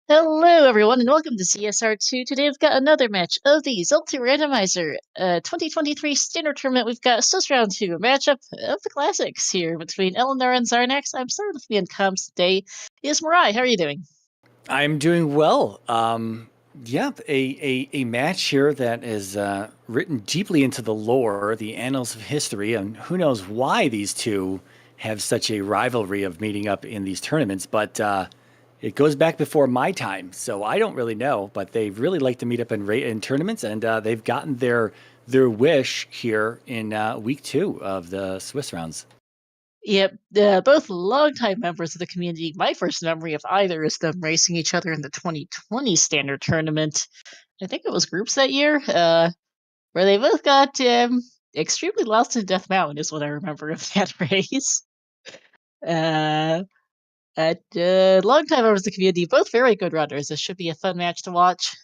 Hello, everyone, and welcome to CSR2. Today we've got another match of the Zelda Randomizer 2023 Standard Tournament. We've got Swiss Round 2, a matchup of the classics here between Ellendar and Xarnax. I'm sorry to be in comms today. Is Mirai, how are you doing? I'm doing well. Yeah, a match here that is written deeply into the lore, the annals of history, and who knows why these two have such a rivalry of meeting up in these tournaments. But it goes back before my time, so I don't really know. But they really like to meet up in tournaments, and they've gotten their wish here in week 2 of the Swiss rounds. Yep, both longtime members of the community. My first memory of either is them racing each other in the 2020 Standard Tournament. I think it was groups that year, where they both got extremely lost in Death Mountain, is what I remember of that race. Uh, Long time members of the community, both very good runners. This should be a fun match to watch.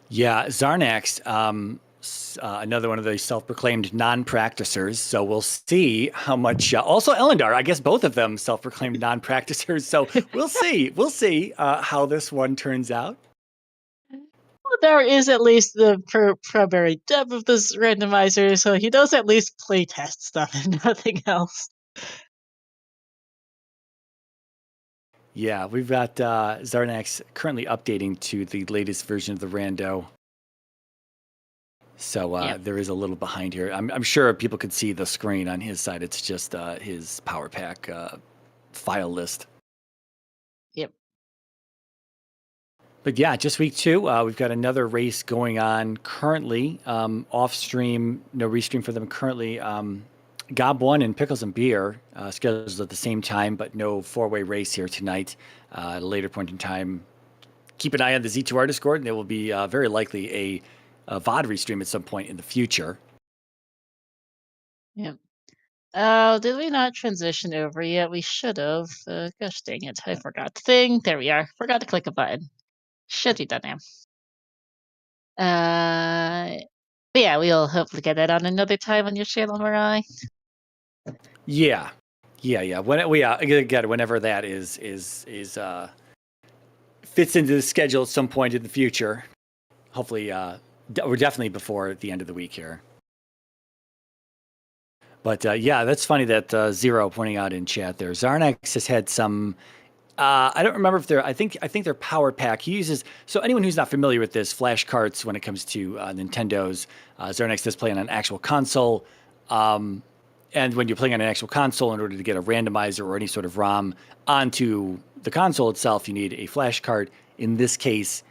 Yeah, Xarnax, another one of those self-proclaimed non-practicers. So we'll see how much. Also, Ellendar, I guess both of them self-proclaimed non-practicers. So we'll see. We'll see how this one turns out. Well, there is at least the primary depth of this randomizer, so he does at least play test stuff and nothing else. Yeah, we've got Xarnax currently updating to the latest version of the Rando. So Yep. there is a little behind here. I'm sure people could see the screen on his side. It's just his power pack file list. Yep. But yeah, just week 2. We've got another race going on currently. Off stream, no restream for them currently. Gob 1 and Pickles and Beer scheduled at the same time, but no 4-way race here tonight. At a later point in time, keep an eye on the Z2R Discord, and there will be very likely a VOD restream at some point in the future. Yep. Oh, did we not transition over yet? We should have. Gosh dang it. I forgot the thing. There we are. Forgot to click a button. Should be done now. But yeah, we'll hopefully get that on another time on your channel, Mirai. Yeah, yeah. Again, whenever that is fits into the schedule at some point in the future. Hopefully, we're definitely before the end of the week here. But yeah, that's funny that Zero pointing out in chat there. Xarnax has had some. I don't remember if they're. I think they're power pack. He uses so anyone who's not familiar with this flash carts when it comes to Nintendo's. Xarnax does play on an actual console. And when you're playing on an actual console, in order to get a randomizer or any sort of ROM onto the console itself, you need a flash cart. In this case,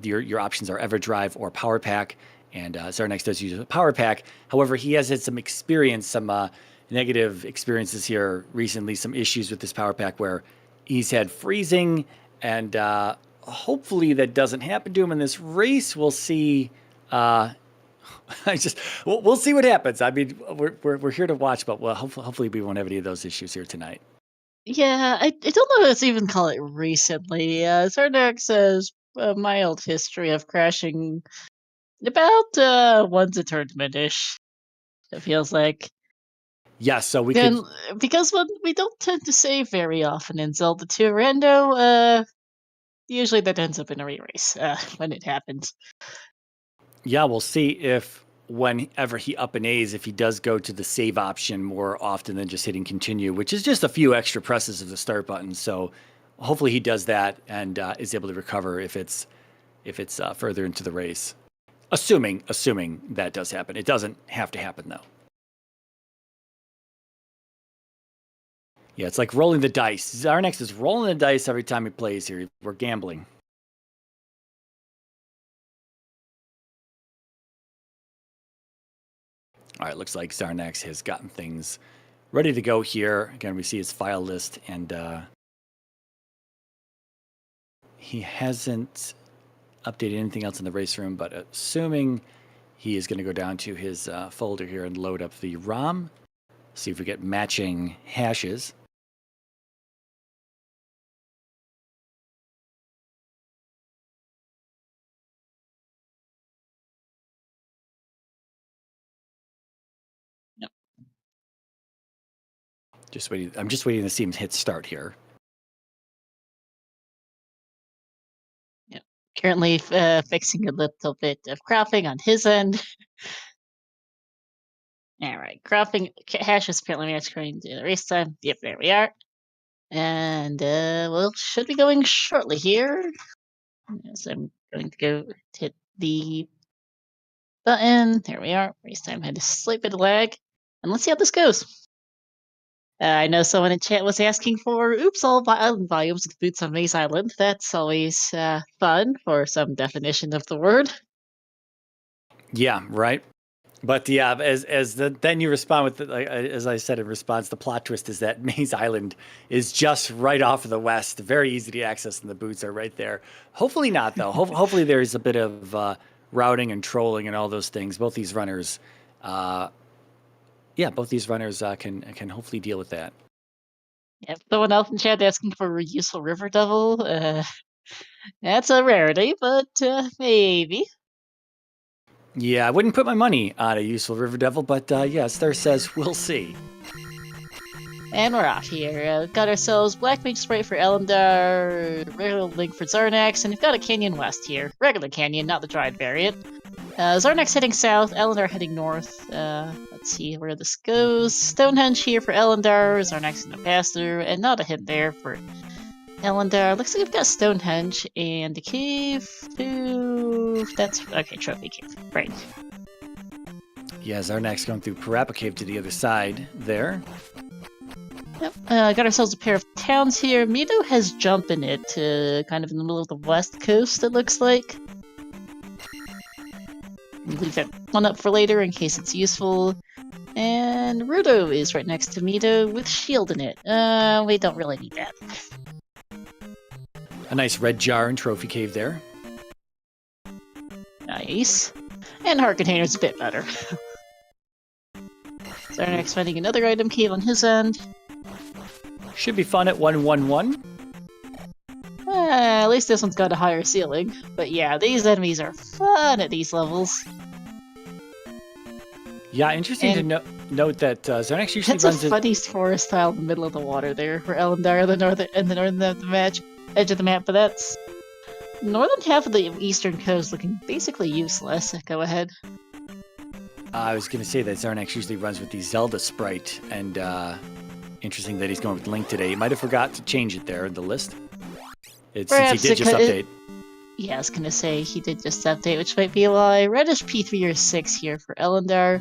your options are EverDrive or Power Pack, and Xarnax does use a Power Pack. However, he has had some experience, some negative experiences here recently, some issues with this Power Pack where he's had freezing, and hopefully that doesn't happen to him in this race. We'll see. We'll see what happens. I mean, we're here to watch, but hopefully we won't have any of those issues here tonight. Yeah, I don't know if to even call it recently. Zardex has a mild history of crashing about once a tournament-ish, it feels like. Yeah, so we could. And because when we don't tend to save very often in Zelda 2 Rando, usually that ends up in a re-race when it happens. Yeah, we'll see if whenever he up and A's, if he does go to the save option more often than just hitting continue, which is just a few extra presses of the start button. So hopefully he does that and is able to recover if it's further into the race. Assuming that does happen. It doesn't have to happen though. Yeah, it's like rolling the dice. Xarnax is rolling the dice every time he plays here. We're gambling. All right, looks like Xarnax has gotten things ready to go here. Again, we see his file list, and he hasn't updated anything else in the race room, but assuming he is going to go down to his folder here and load up the ROM, see if we get matching hashes. Yep. Just waiting. I'm just waiting to see him hit start here. Currently fixing a little bit of cropping on his end. Alright, cropping hash is apparently matched according to the race time. Yep, there we are. And, well, should be going shortly here. Yes, I'm going to go hit the button. There we are. Race time had a slight bit of lag. And let's see how this goes. I know someone in chat was asking for oops, all island volumes with boots on Maze Island. That's always fun for some definition of the word. Yeah, right. But yeah, then you respond with, as I said in response, the plot twist is that Maze Island is just right off of the west, very easy to access, and the boots are right there. Hopefully not, though. Hopefully there's a bit of routing and trolling and all those things. Both these runners, can hopefully deal with that. Yep, someone else in chat asking for a useful River Devil. That's a rarity, but maybe. Yeah, I wouldn't put my money on a useful River Devil, but yes, there says we'll see. And we're off here. We've got ourselves Black Mage Sprite for Ellendar, regular Link for Xarnax, and we've got a Canyon West here. Regular Canyon, not the dried variant. Xarnax heading south, Ellendar heading north. Let's see where this goes. Stonehenge here for Ellendar, Xarnax gonna pass through, and not a hit there for Ellendar. Looks like we've got Stonehenge and the cave too. That's okay, Trophy Cave. Right. Yeah, Xarnax going through Parappa Cave to the other side there. Yep. Got ourselves a pair of towns here. Mito has jump in it, kind of in the middle of the west coast, it looks like. Leave that one up for later in case it's useful. And Rudo is right next to Mito with shield in it. We don't really need that. A nice red jar and Trophy Cave there. Nice. And Heart Container's a bit better. Xarnax finding another item cave on his end. Should be fun at 111. At least this one's got a higher ceiling. But yeah, these enemies are fun at these levels. Yeah, interesting to note that Xarnax usually runs. That's a funny forest tile in the middle of the water there for Ellendar, the northern of the edge of the map, but that's northern half of the eastern coast looking basically useless. Go ahead. I was going to say that Xarnax usually runs with the Zelda sprite, and interesting that he's going with Link today. He might have forgot to change it there in the list. Since he did just update. Yeah, I was going to say he did just update, which might be why. Reddish P3 or 6 here for Ellendar.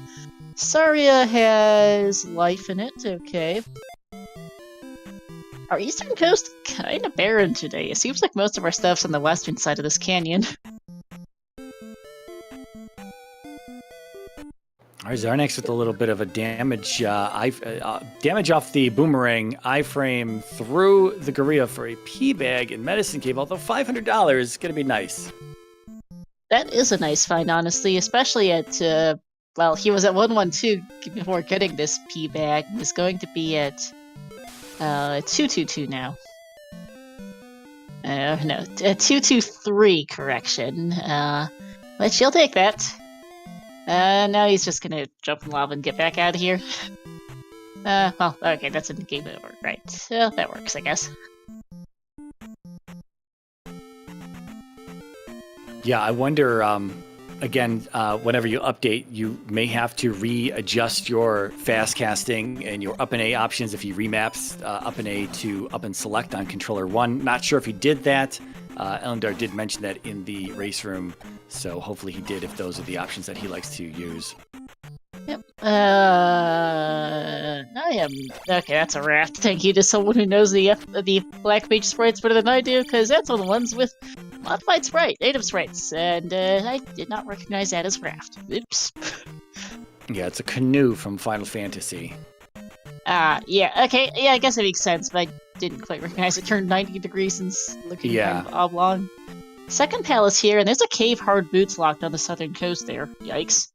Saria has life in it, okay. Our eastern coast kind of barren today. It seems like most of our stuff's on the western side of this canyon. All right, Xarnax with a little bit of a damage damage off the boomerang iframe through the Gorilla for a P-bag in Medicine Cave, although $500 is going to be nice. That is a nice find, honestly, especially at, well, he was at 112 before getting this P-bag. He's going to be at 222 now. No, 223, correction. But you'll take that. Now he's just gonna jump in lava and get back out of here. Well, okay, that's a game over, right? So that works, I guess. Yeah, I wonder, again, whenever you update, you may have to readjust your fast casting and your up and A options if he remaps up and A to up and select on controller 1. Not sure if he did that. Ellendar did mention that in the race room, so hopefully he did if those are the options that he likes to use. Yep. I am... Okay, that's a raft. Thank you to someone who knows the Black Mage sprites better than I do, because that's one of the ones with modified sprite, native sprites, and I did not recognize that as raft. Oops. Yeah, it's a canoe from Final Fantasy. Yeah, okay, yeah, I guess it makes sense, but I didn't quite recognize it turned 90 degrees since looking kind of oblong. Second palace here, and there's a cave hard boots locked on the southern coast there. Yikes.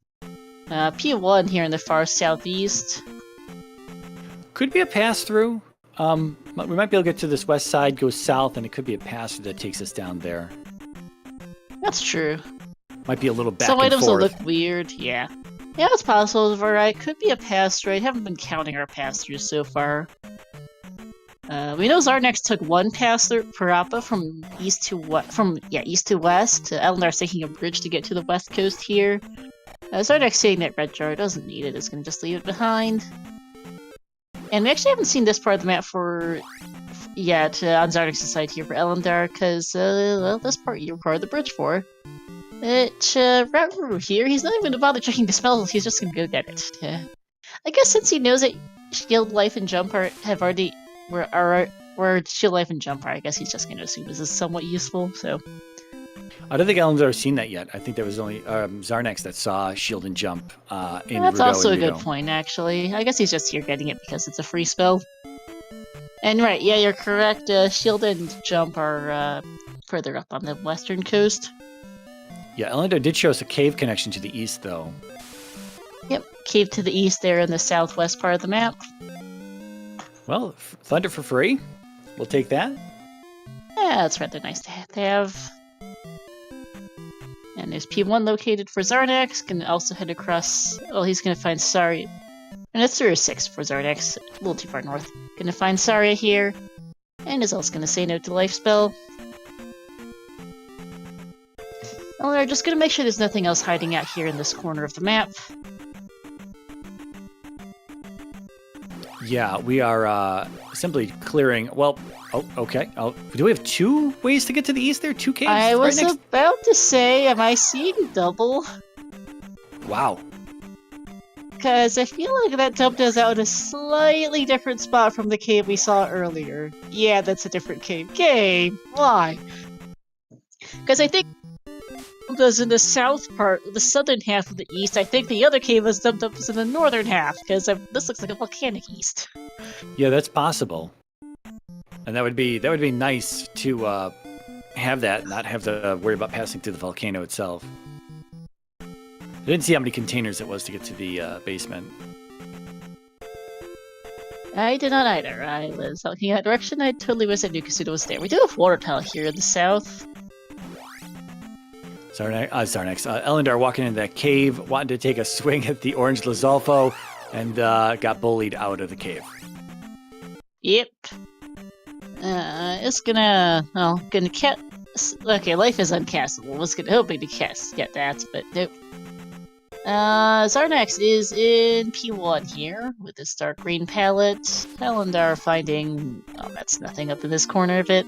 P1 here in the far southeast. Could be a pass-through. We might be able to get to this west side, go south, and it could be a pass-through that takes us down there. That's true. Might be a little back Some and items forth. will look weird, yeah. Yeah, it's possible, alright. Could be a pass-through. I haven't been counting our pass-throughs so far. We know Xarnax took one pass through Parappa from east to west. Ellendar's taking a bridge to get to the west coast here. Xarnax saying that red jar doesn't need it, is going to just leave it behind. And we actually haven't seen this part of the map yet on Xarnax's side here for Ellendar, because well, this part you require the bridge for. Right over here, he's not even going to bother checking the spells, he's just going to go get it. I guess since he knows that Shield, Life, and Jump were Shield, Life, and Jump are, I guess he's just going to assume this is somewhat useful, so... I don't think Ellendar's seen that yet. I think there was only Xarnax that saw Shield and Jump in That's Rudo also a and good Rudo. point, actually. I guess he's just here getting it because it's a free spell. And right, yeah, you're correct. Shield and Jump are further up on the western coast. Yeah, Ellendar did show us a cave connection to the east, though. Yep, cave to the east there in the southwest part of the map. Well, Thunder for free. We'll take that. Yeah, it's rather nice to have. And there's P1 located for Xarnax. Can also head across. Well, he's going to find Saria. And it's 3 or 6 for Xarnax. A little too far north. Going to find Saria here. And is also going to say no to Life Spell. Well, we're just going to make sure there's nothing else hiding out here in this corner of the map. Yeah, we are simply clearing. Well, oh, okay. Do we have 2 ways to get to the east there? 2 caves? I was right next... about to say, am I seeing double? Wow. Because I feel like that dumped us out in a slightly different spot from the cave we saw earlier. Yeah, that's a different cave. Game! Why? Because I think was in the south part, the southern half of the east. I think the other cave was dumped up in the northern half, because this looks like a volcanic east. Yeah, that's possible. And that would be nice to have that, not have to worry about passing through the volcano itself. I didn't see how many containers it was to get to the basement. I did not either. I was looking that direction. I totally wish that Nukasuda was there. We do have water tile here in the south. Xarnax. Ellendar walking into that cave, wanting to take a swing at the orange Lizalfo, and got bullied out of the cave. Yep. It's gonna cast. Okay, Life is uncastable. Was hoping to get that, but nope. Xarnax is in P1 here with this dark green palette. Ellendar finding. Oh, that's nothing up in this corner of it.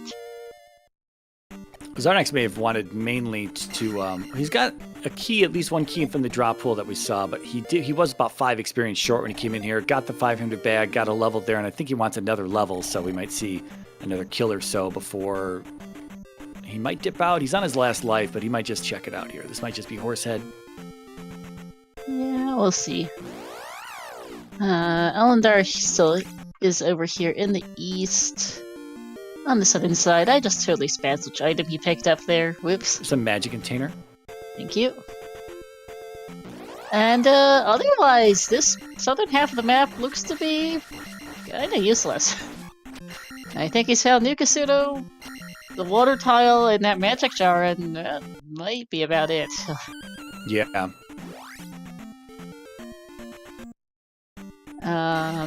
Xarnax may have wanted mainly to. He's got a key, at least one key from the drop pool that we saw, but he was about 5 experience short when he came in here. Got the 500 bag, got a level there, and I think he wants another level, so we might see another kill or so before he might dip out. He's on his last life, but he might just check it out here. This might just be Horsehead. Yeah, we'll see. Ellendar still is over here in the east. On the southern side, I just totally spazzed which item he picked up there. Whoops. Some magic container. Thank you. And otherwise, this southern half of the map looks to be kinda useless. I think he's found Nukasudo, the water tile, and that magic jar, and that might be about it. Yeah.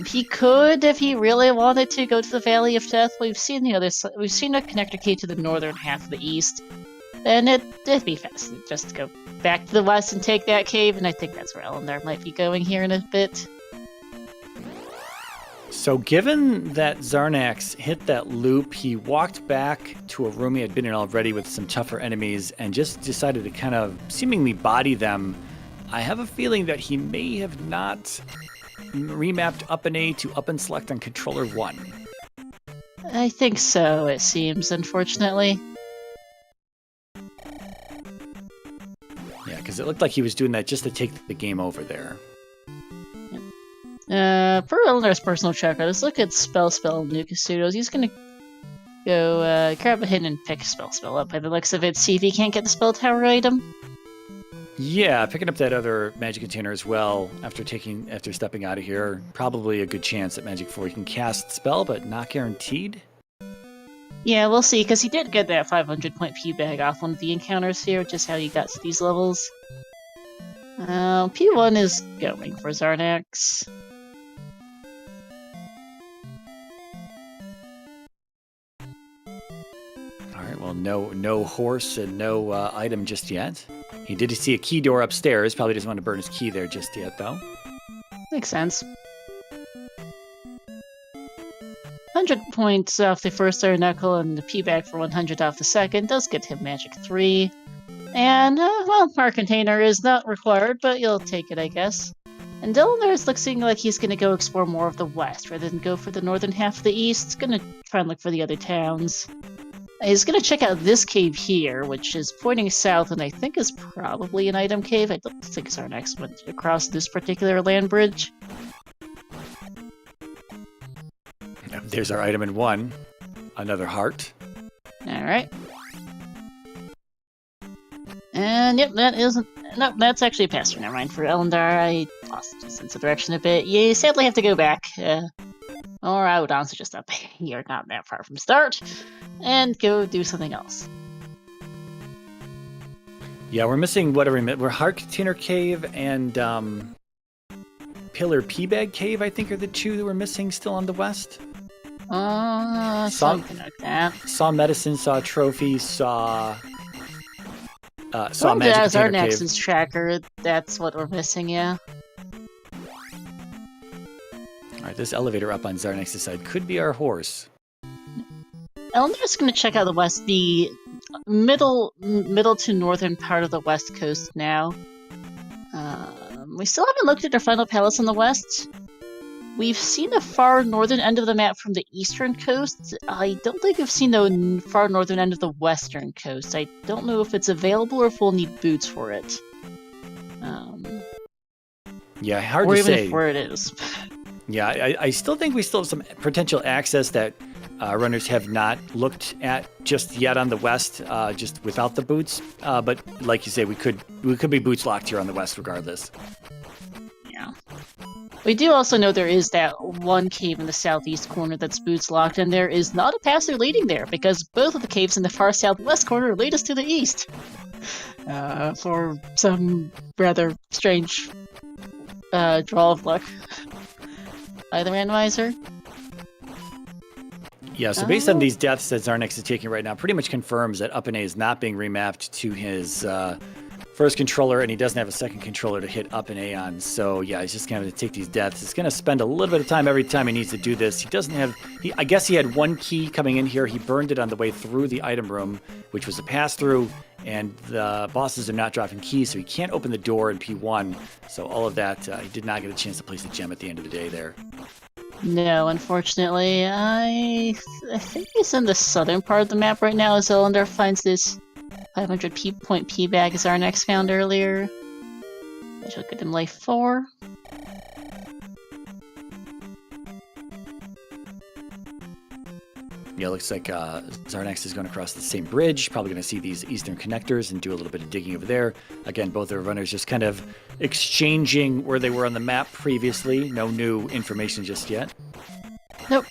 He could, if he really wanted to, go to the Valley of Death. We've seen the other side. We've seen a connector key to the northern half of the east, and it'd be fast. Just go back to the west and take that cave, and I think that's where Ellendar might be going here in a bit. So given that Xarnax hit that loop, he walked back to a room he had been in already with some tougher enemies and just decided to kind of seemingly body them. I have a feeling that he may have not remapped up and A to up and select on controller 1. I think so, it seems, unfortunately. Yeah, because it looked like he was doing that just to take the game over there. For Ellendar's personal tracker, let's look at Spell Nukasudo's. He's gonna go grab a hidden and pick Spell up by the looks of it, see if he can't get the Spell Tower item. Yeah, picking up that other magic container as well after stepping out of here. Probably a good chance that Magic 4 can cast spell, but not guaranteed. Yeah, we'll see, because he did get that 500-point P-bag off one of the encounters here, which is how he got to these levels. P1 is going for Xarnax. no horse and no item just yet. He did see a key door upstairs. Probably doesn't want to burn his key there just yet, though. Makes sense. 100 points off the first Iron Knuckle and the P-Bag for 100 off the second does get him Magic 3. And, well, our container is not required, but you'll take it, I guess. And Ellendar looks like he's going to go explore more of the west rather than go for the northern half of the east. He's going to try and look for the other towns. He's going to check out this cave here, which is pointing south and I think is probably an item cave. I don't think Xarnax went across this particular land bridge. There's our item in 1. Another heart. Alright. And yep, that isn't... No, that's actually a pass-through. Never mind. For Ellendar, I lost the sense of direction a bit. You sadly have to go back. Or I would honestly just up here, not that far from start, and go do something else. Yeah, we're missing what are we? We're Heart Container Cave and Pillar P-Bag Cave, I think, are the 2 that we're missing still on the west. Something like that. Saw medicine, saw trophy, saw magic As our container cave. Nexus tracker, that's what we're missing, yeah. All right, this elevator up on Xarnax's side could be our horse. Ellendar's going to check out the west, the middle to northern part of the west coast now. We still haven't looked at our final palace on the west. We've seen the far northern end of the map from the eastern coast. I don't think we've seen the far northern end of the western coast. I don't know if it's available or if we'll need boots for it. Yeah, hard or to even say. If where it is. Yeah, I still think we still have some potential access that runners have not looked at just yet on the west, just without the boots. But like you say, we could be boots locked here on the west regardless. Yeah. We do also know there is that one cave in the southeast corner that's boots locked, and there is not a passer leading there because both of the caves in the far southwest corner lead us to the east. For some rather strange draw of luck by the randomizer. Yeah, so based on these deaths that Xarnax is taking right now, pretty much confirms that Up and A is not being remapped to his first controller, and he doesn't have a second controller to hit Up and A on. So yeah, he's just going to take these deaths. He's going to spend a little bit of time every time he needs to do this. He doesn't have... I guess he had one key coming in here. He burned it on the way through the item room, which was a pass-through, and the bosses are not dropping keys, so he can't open the door in P1. So all of that, he did not get a chance to place a gem at the end of the day there. No, unfortunately. I think he's in the southern part of the map right now as Ellendar finds this 500 point P-Bag as our next found earlier. Which will get him life 4. Yeah, looks like Xarnax is going across the same bridge, probably going to see these eastern connectors and do a little bit of digging over there. Again, both our runners just kind of exchanging where they were on the map previously. No new information just yet. Nope.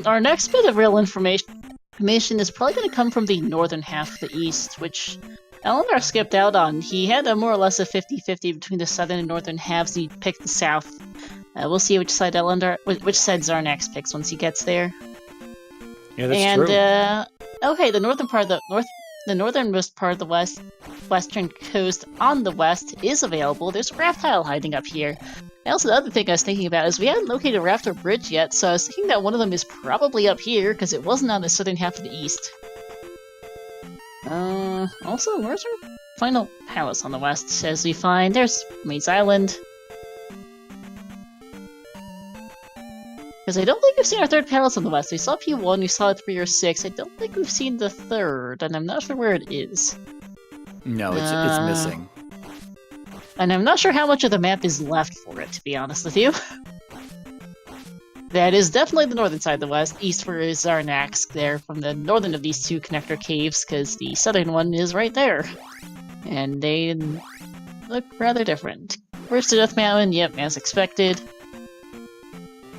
Our next bit of real information is probably going to come from the northern half of the east, which Ellendar skipped out on. He had a more or less a 50-50 between the southern and northern halves, and he picked the south. We'll see which side Xarnax picks once he gets there. Yeah, that's true. Okay, the northern part of the northernmost part of the western coast on the west is available. There's a raft tile hiding up here. And also, the other thing I was thinking about is we haven't located a raft or bridge yet, so I was thinking that one of them is probably up here because it wasn't on the southern half of the east. Also, where's our final palace on the west? As we find, there's Maze Island. Because I don't think we've seen our third palace on the west. We saw P1, we saw 3 or 6. I don't think we've seen the third, and I'm not sure where it is. No, it's missing. And I'm not sure how much of the map is left for it, to be honest with you. That is definitely the northern side of the west. East for Xarnax there from the northern of these two connector caves, because the southern one is right there. And they look rather different. First to Death Mountain, yep, as expected.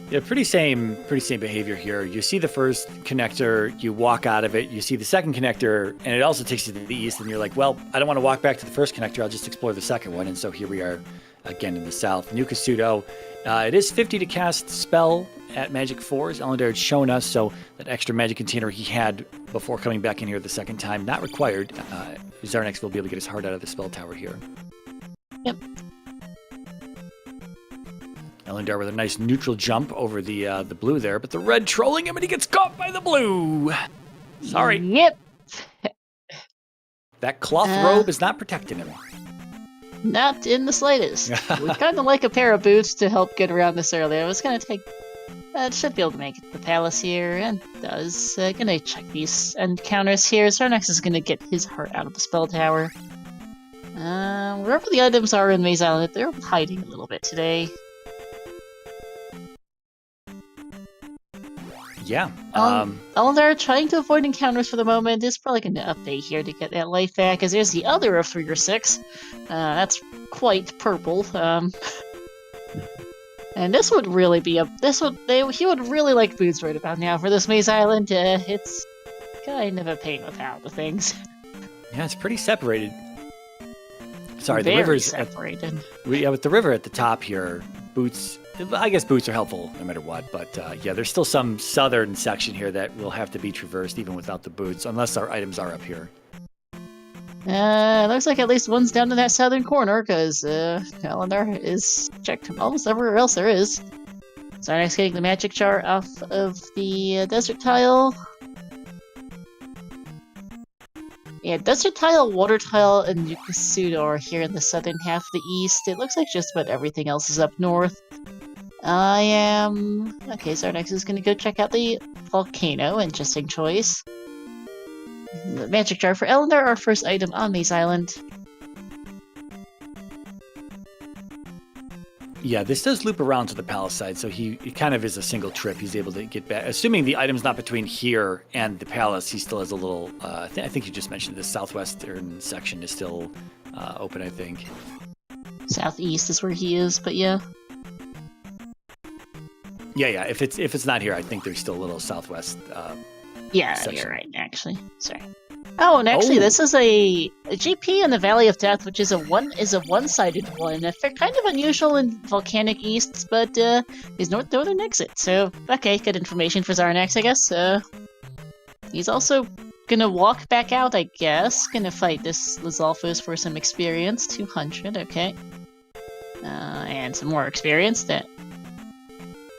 Yeah, pretty same behavior here. You see the first connector, you walk out of it, you see the second connector, and it also takes you to the east, and you're like, well, I don't want to walk back to the first connector, I'll just explore the second one, and so here we are again in the south. New Kasuto, it is 50 to cast spell at Magic 4s. Ellendar had shown us, so that extra magic container he had before coming back in here the second time, not required. Xarnax will be able to get his heart out of the spell tower here. Yep. Ellendar with a nice neutral jump over the blue there, but the red trolling him and he gets caught by the blue. Sorry. Yep. That cloth robe is not protecting him. Not in the slightest. We'd kind of like a pair of boots to help get around this early. I was going to take... should be able to make it to the palace here, and does. Gonna check these encounters here. Xarnax is gonna get his heart out of the spell tower. Wherever the items are in Maze Island, they're hiding a little bit today. Yeah. Ellendar trying to avoid encounters for the moment. Is probably going to update here to get that life back, as there's the other of 3 or 6. That's quite purple. And this would really be he would really like boots right about now for this Maze Island. It's kind of a pain with how the things. Yeah, it's pretty separated. Sorry, Very the river's separated. with the river at the top here, boots. I guess boots are helpful no matter what, but yeah, there's still some southern section here that will have to be traversed even without the boots, unless our items are up here. Looks like at least one's down in that southern corner, because Ellendar is checked almost everywhere else there is. Xarnax getting the magic jar off of the desert tile. Yeah, desert tile, water tile, and New Kasuto are here in the southern half of the east. It looks like just about everything else is up north. Okay, Xarnax is going to go check out the volcano. Interesting choice. The magic jar for Ellendar, our first item on Maze Island. Yeah, this does loop around to the palace side, so it kind of is a single trip. He's able to get back. Assuming the item's not between here and the palace, he still has a little... I think you just mentioned the southwestern section is still open, I think. Southeast is where he is, but yeah. Yeah. If it's not here, I think there's still a little southwest yeah, section. You're right, actually. Sorry. Oh, and actually, this is a GP in the Valley of Death, which is a one-sided one. Kind of unusual in volcanic easts, but is northern exit. So, okay, good information for Xarnax, I guess. He's also gonna walk back out, I guess. Gonna fight this Lizalfos for some experience. 200, okay. And some more experience. That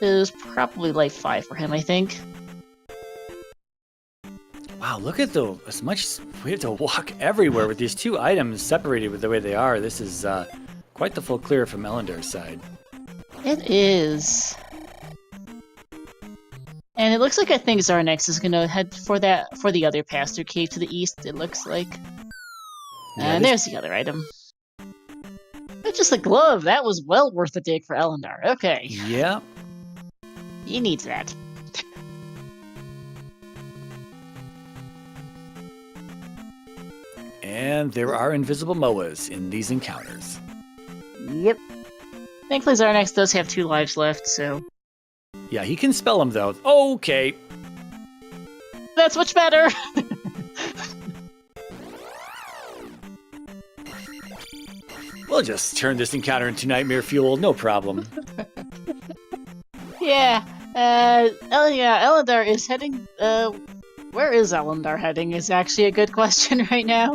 is probably life 5 for him, I think. Wow, look at as much we have to walk everywhere with these 2 items separated with the way they are. This is quite the full clear from Ellendar's side. It is. And it looks like I think Xarnax is gonna head for the other Pastor Cave to the east, it looks like. Yeah, and there's the other item. It's just a glove. That was well worth a dig for Ellendar. Okay. Yeah. He needs that. And there are invisible Moas in these encounters. Yep. Thankfully, Xarnax does have 2 lives left, so... Yeah, he can spell them, though. Okay. That's much better! We'll just turn this encounter into nightmare fuel, no problem. Yeah. Ellendar is heading... Where is Ellendar heading is actually a good question right now.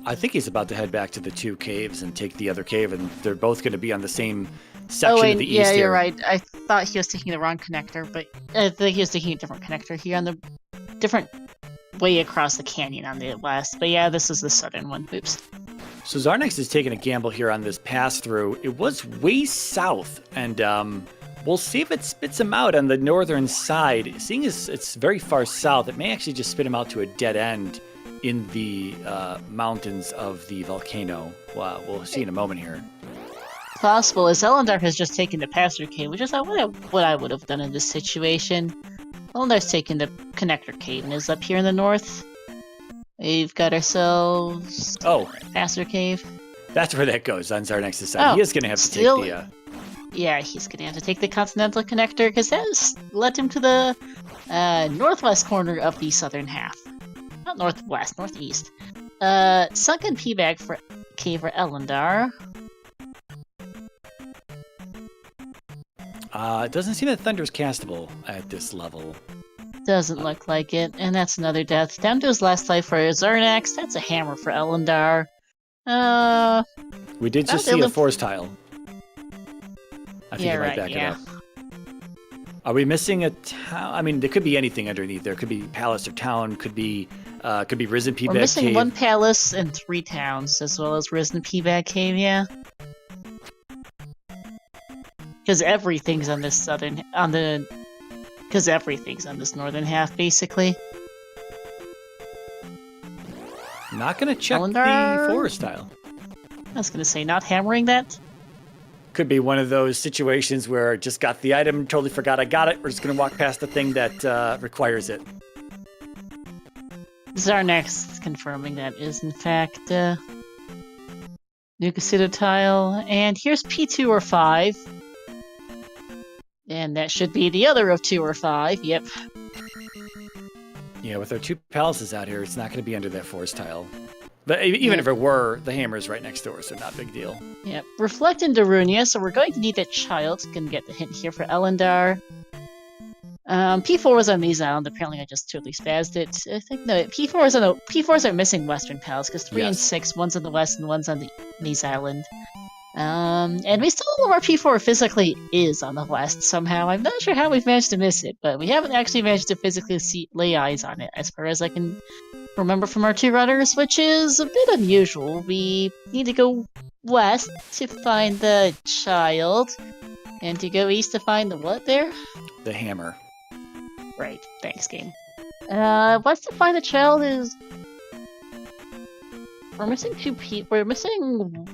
I think he's about to head back to the 2 caves and take the other cave, and they're both going to be on the same section of the east yeah, here. You're right. I thought he was taking the wrong connector, but I think he was taking a different connector here on the different way across the canyon on the west. But yeah, this is the southern one. Oops. So Xarnax is taking a gamble here on this pass-through. It was way south, and we'll see if it spits him out on the northern side. Seeing as it's very far south, it may actually just spit him out to a dead end in the mountains of the volcano. Wow, we'll see in a moment here. Possible, as Ellendar has just taken the Pastor Cave, which is what I would have done in this situation. Ellendar's taken the Connector Cave and is up here in the north. We've got ourselves... Pastor Cave. That's where that goes on Xarnax's side. Oh, he is going to have to take the... Yeah, he's going to have to take the Continental Connector, because that has led him to the northwest corner of the southern half. Not northwest, northeast. Sunken P-Bag for Cave for Ellendar. It doesn't seem that Thunder's castable at this level. Doesn't look like it, and that's another death. Down to his last life for Xarnax. That's a hammer for Ellendar. We did just see a force tile. I think yeah, it might right, back yeah. it up. Are we missing a town? I mean, there could be anything underneath. There could be palace or town. Could be Risen P-Bag We're missing Cave. 1 palace and 3 towns, as well as Risen P-Bag Cave, yeah. Because everything's on this everything's on this northern half, basically. Not gonna check Ellendar? the forest tile. I was gonna say, not hammering that. Could be one of those situations where I just got the item, totally forgot I got it. We're just gonna walk past the thing that requires it. Xarnax is confirming that is, in fact, Nuka tile. And here's P2 or 5. And that should be the other of 2 or 5, yep. Yeah, with our 2 palaces out here, it's not going to be under that forest tile. But even if it were, the hammer's right next door, so not a big deal. Yep. Reflect in Darunia, so we're going to need that child. Gonna get the hint here for Ellendar. P4 was on Maze Island. Apparently, I just totally spazzed it. I think no, P4s are missing Western Palace because 3 and 6, one's on the west and one's on the Maze Island. And we still know where P4 physically is on the west somehow. I'm not sure how we've managed to miss it, but we haven't actually managed to physically lay eyes on it, as far as I can remember from our 2 runners, which is a bit unusual. We need to go west to find the child, and to go east to find the what there? The hammer. Right, thanks, game. West to find the child is... We're missing 2 people. We're missing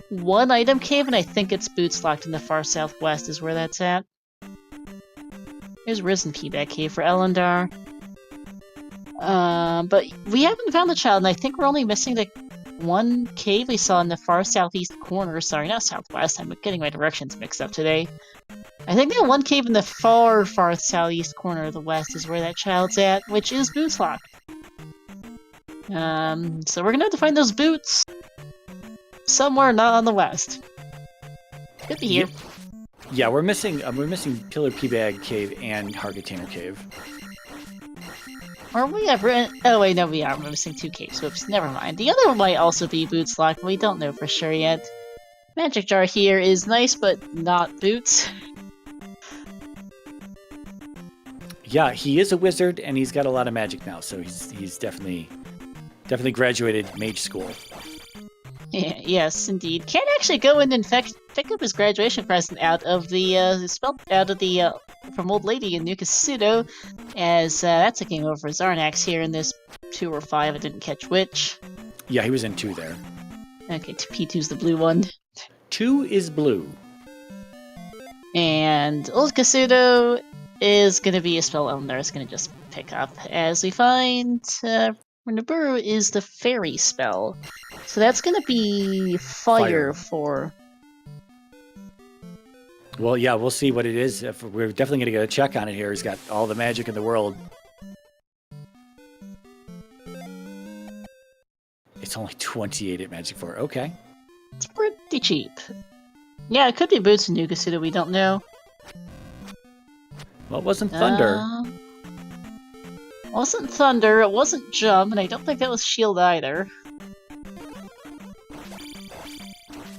1 item cave, and I think it's boots locked in the far southwest is where that's at. Here's Risen P-Bag Cave for Ellendar. But we haven't found the child, and I think we're only missing the 1 cave we saw in the far southeast corner. Sorry, not southwest. I'm getting my directions mixed up today. I think that 1 cave in the far southeast corner of the west is where that child's at, which is boots locked. So we're gonna have to find those boots somewhere not on the west. Could be here. Yeah, we're missing Pillar P-Bag Cave and Hargatainer Cave. Are we ever? Oh wait, no, we are. We're missing 2 caves. Whoops, never mind. The other one might also be boots locked, but we don't know for sure yet. Magic jar here is nice, but not boots. Yeah, he is a wizard, and he's got a lot of magic now, so he's definitely graduated mage school. Yeah, yes, indeed. Can't actually go in and pick up his graduation present out of the from Old Lady in Nukasudo, as that's a game over for Xarnax here in this 2 or 5. I didn't catch which. Yeah, he was in 2 there. Okay, P2's the blue one. 2 is blue. And Old Kasudo is going to be a spell Ellendar is going to just pick up, as we find Randomizer is the fairy spell. So that's going to be fire for... Well, yeah, we'll see what it is. We're definitely going to get a check on it here. He's got all the magic in the world. It's only 28 at Magic 4. Okay. It's pretty cheap. Yeah, it could be boots and Nukasudo, we don't know. Well, it wasn't Thunder. It wasn't Thunder, it wasn't Jump, and I don't think that was Shield either.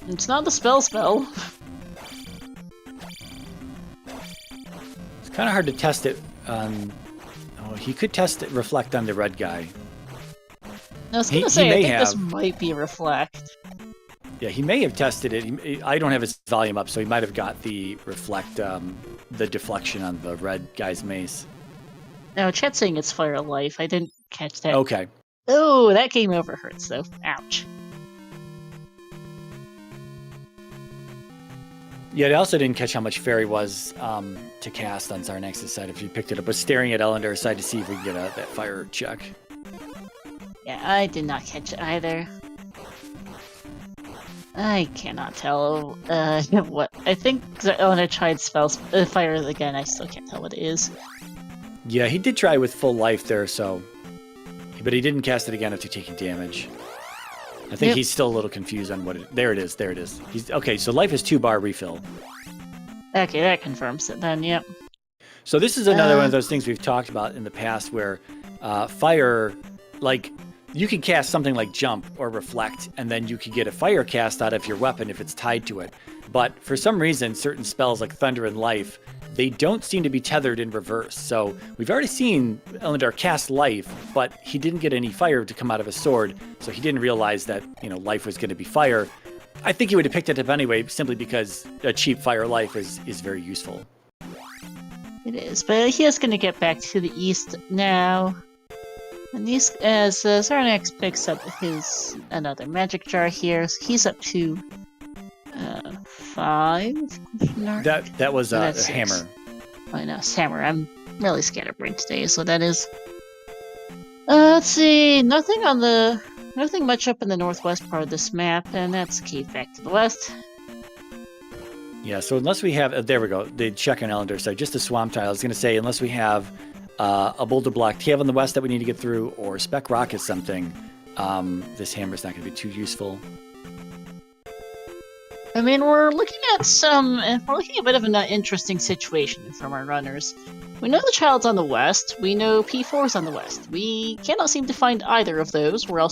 It's not the spell. It's kind of hard to test it on... Oh, he could test it, Reflect on the red guy. I was gonna say, I think this might be Reflect. Yeah, he may have tested it. I don't have his volume up, so he might have got the Reflect, the deflection on the red guy's mace. No, chat's saying it's Fire Life. I didn't catch that. Okay. Oh, that game over hurts, though. Ouch. Yeah, I also didn't catch how much Fairy was to cast on Xarnax's side if you picked it up. Was staring at Ellendar's side to see if we could get that fire check. Yeah, I did not catch it either. I cannot tell what. I think Ellendar tried fire again. I still can't tell what it is. Yeah, he did try with full life there, so... But he didn't cast it again after taking damage. I think he's still a little confused on what it... There it is. He's okay, so life is 2-bar refill. Okay, that confirms it then, yep. So this is another one of those things we've talked about in the past where fire, like, you can cast something like jump or reflect, and then you can get a fire cast out of your weapon if it's tied to it. But for some reason, certain spells like thunder and life, they don't seem to be tethered in reverse. So we've already seen Ellendar cast life, but he didn't get any fire to come out of his sword, so he didn't realize that, you know, life was going to be fire. I think he would have picked it up anyway, simply because a cheap fire life is very useful. It is, but he is going to get back to the east now. And as Xarnax picks up another magic jar here, so he's up to 5. That was a hammer. I know, it's hammer. I'm really scatterbrained today, so that is. Let's see, nothing much up in the northwest part of this map, and that's the cave back to the west. Yeah, so unless we have, there we go, the check on Ellendar side, just the swamp tile. I was going to say, unless we have a boulder block cave on the west that we need to get through, or spec rock is something, this hammer's not going to be too useful. I mean, we're looking at a bit of an interesting situation from our runners. We know the child's on the west, we know P4's on the west. We cannot seem to find either of those. We're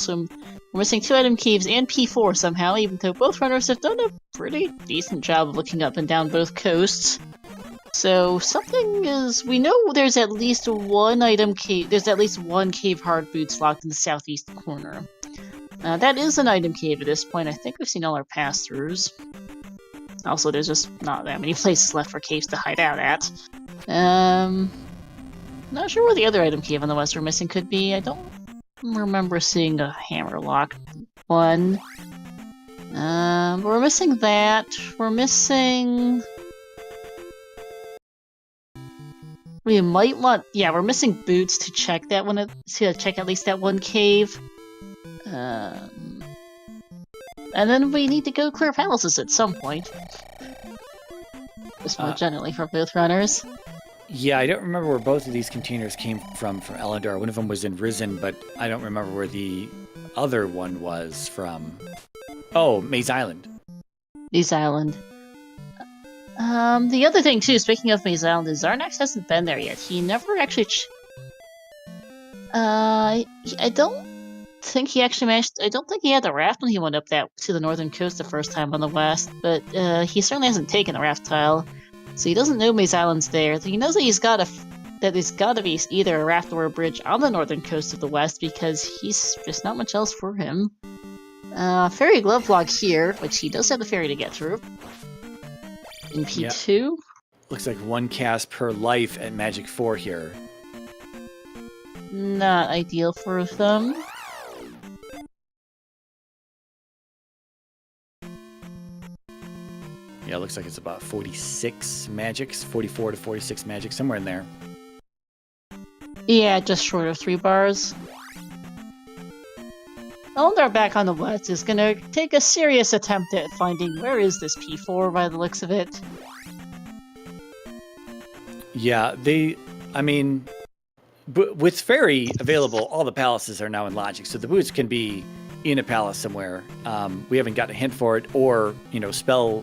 missing 2 item caves and P4 somehow, even though both runners have done a pretty decent job of looking up and down both coasts. So we know there's at least one item cave, there's at least one cave hard boots locked in the southeast corner. That is an item cave at this point. I think we've seen all our pass-throughs. Also, there's just not that many places left for caves to hide out at. Not sure where the other item cave on the west we're missing could be. I don't remember seeing a hammerlock one. We're missing that. We're missing... we're missing boots to check that one, to check at least that one cave. And then we need to go clear palaces at some point. Just more generally for both runners. Yeah, I don't remember where both of these containers came from Ellendar. One of them was in Risen, but I don't remember where the other one was from. Oh, Maze Island. Maze Island. The other thing too, speaking of Maze Island, is Xarnax hasn't been there yet. He never actually I don't think he actually managed. I don't think he had the raft when he went up to the northern coast the first time on the west, but he certainly hasn't taken the raft tile, so he doesn't know Maze Island's there. He knows that there's got to be either a raft or a bridge on the northern coast of the west, because he's just not much else for him. Fairy glove log here, which he does have the ferry to get through. In P2. Yep. Looks like 1 cast per life at Magic 4 here. Not ideal for them. Yeah, it looks like it's about 46 magics, 44 to 46 magic, somewhere in there. Yeah, just short of 3 bars. Ellendar back on the west is gonna take a serious attempt at finding where is this P4 by the looks of it. Yeah, with Fairy available, all the palaces are now in Logic, so the boots can be in a palace somewhere. We haven't gotten a hint for it, or, spell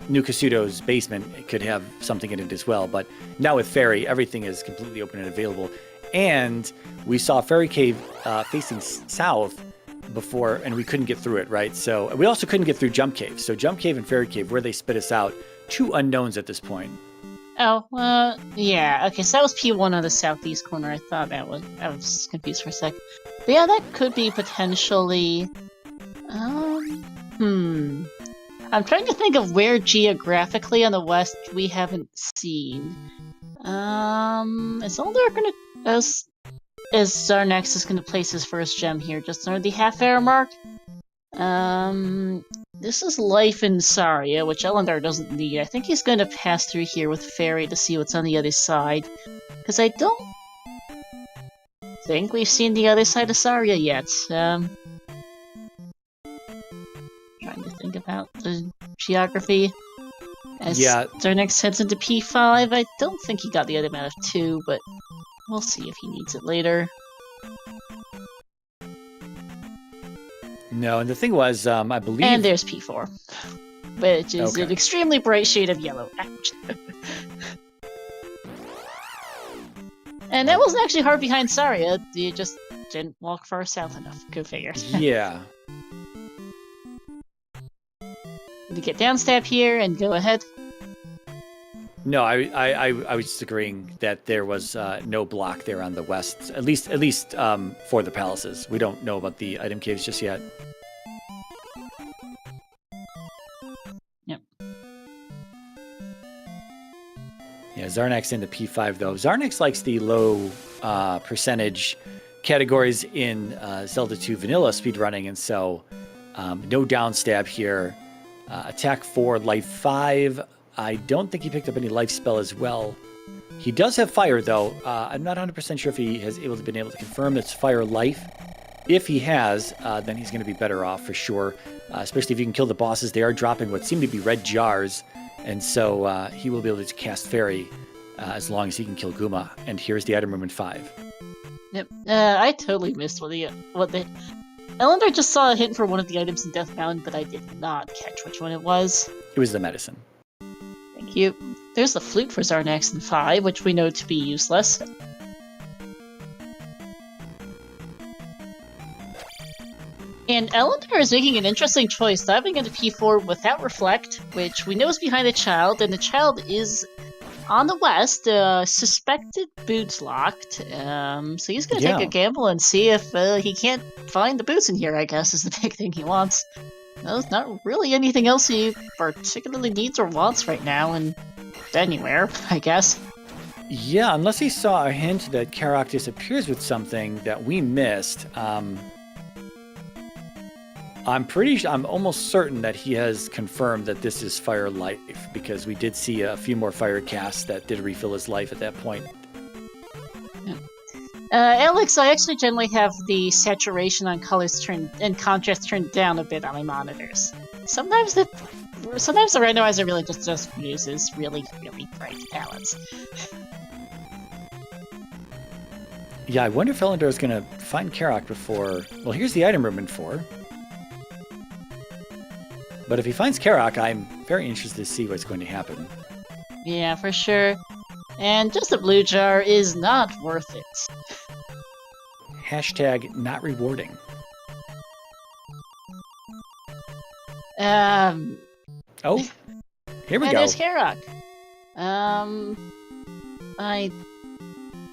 New Kasuto's basement could have something in it as well, but now with Fairy, everything is completely open and available. And we saw Fairy Cave facing south before, and we couldn't get through it, right? So we also couldn't get through Jump Cave. So Jump Cave and Fairy Cave, where they spit us out, 2 unknowns at this point. Oh, yeah, okay, so that was P1 on the southeast corner. I was confused for a sec. But yeah, that could be potentially... I'm trying to think of where geographically on the west we haven't seen. Is Ellendar gonna... As Xarnax is going to place his first gem here, just under the half-hour mark. This is life in Saria, which Ellendar doesn't need. I think he's going to pass through here with Fairy to see what's on the other side, because I don't think we've seen the other side of Saria yet. Trying to think about the geography. As Xarnax heads into P5, I don't think he got the other map of 2, but we'll see if he needs it later. No, and the thing was, I believe... And there's P4. which is an extremely bright shade of yellow. Ouch. And that wasn't actually hard behind Saria. You just didn't walk far south enough. Go figure. Yeah. To get down stab here and go ahead. No, I was just agreeing that there was no block there on the west, at least for the palaces. We don't know about the item caves just yet. Yep. Yeah, Xarnax into P5 though. Xarnax likes the low percentage categories in Zelda 2 vanilla speedrunning, and so no down stab here. Attack 4, life 5. I don't think he picked up any life spell as well. He does have fire, though. I'm not 100% sure if he has been able to confirm it's fire life. If he has, then he's going to be better off for sure, especially if you can kill the bosses. They are dropping what seem to be red jars, and so he will be able to cast fairy as long as he can kill Guma. And here's the item room in 5. Yep. I totally missed what the Ellendar just saw a hint for one of the items in Death Mountain, but I did not catch which one it was. It was the medicine. Thank you. There's the flute for Xarnax in 5, which we know to be useless. And Ellendar is making an interesting choice, diving into P4 without Reflect, which we know is behind the child, and the child is on the west, suspected boots locked, so he's going to take a gamble and see if he can't find the boots in here, I guess, is the big thing he wants. There's not really anything else he particularly needs or wants right now, and anywhere, I guess. Yeah, unless he saw a hint that Karak disappears with something that we missed. I'm almost certain that he has confirmed that this is fire life, because we did see a few more fire casts that did refill his life at that point. Yeah. Alex, I actually generally have the saturation on colors turned and contrast turned down a bit on my monitors. Sometimes the randomizer really just produces really, really bright palettes. Yeah, I wonder if Ellendar is going to find Karak before... Well, here's the item room in 4. But if he finds Karak, I'm very interested to see what's going to happen. Yeah, for sure. And just a blue jar is not worth it. Hashtag not rewarding. Oh, here we go. There's Karak.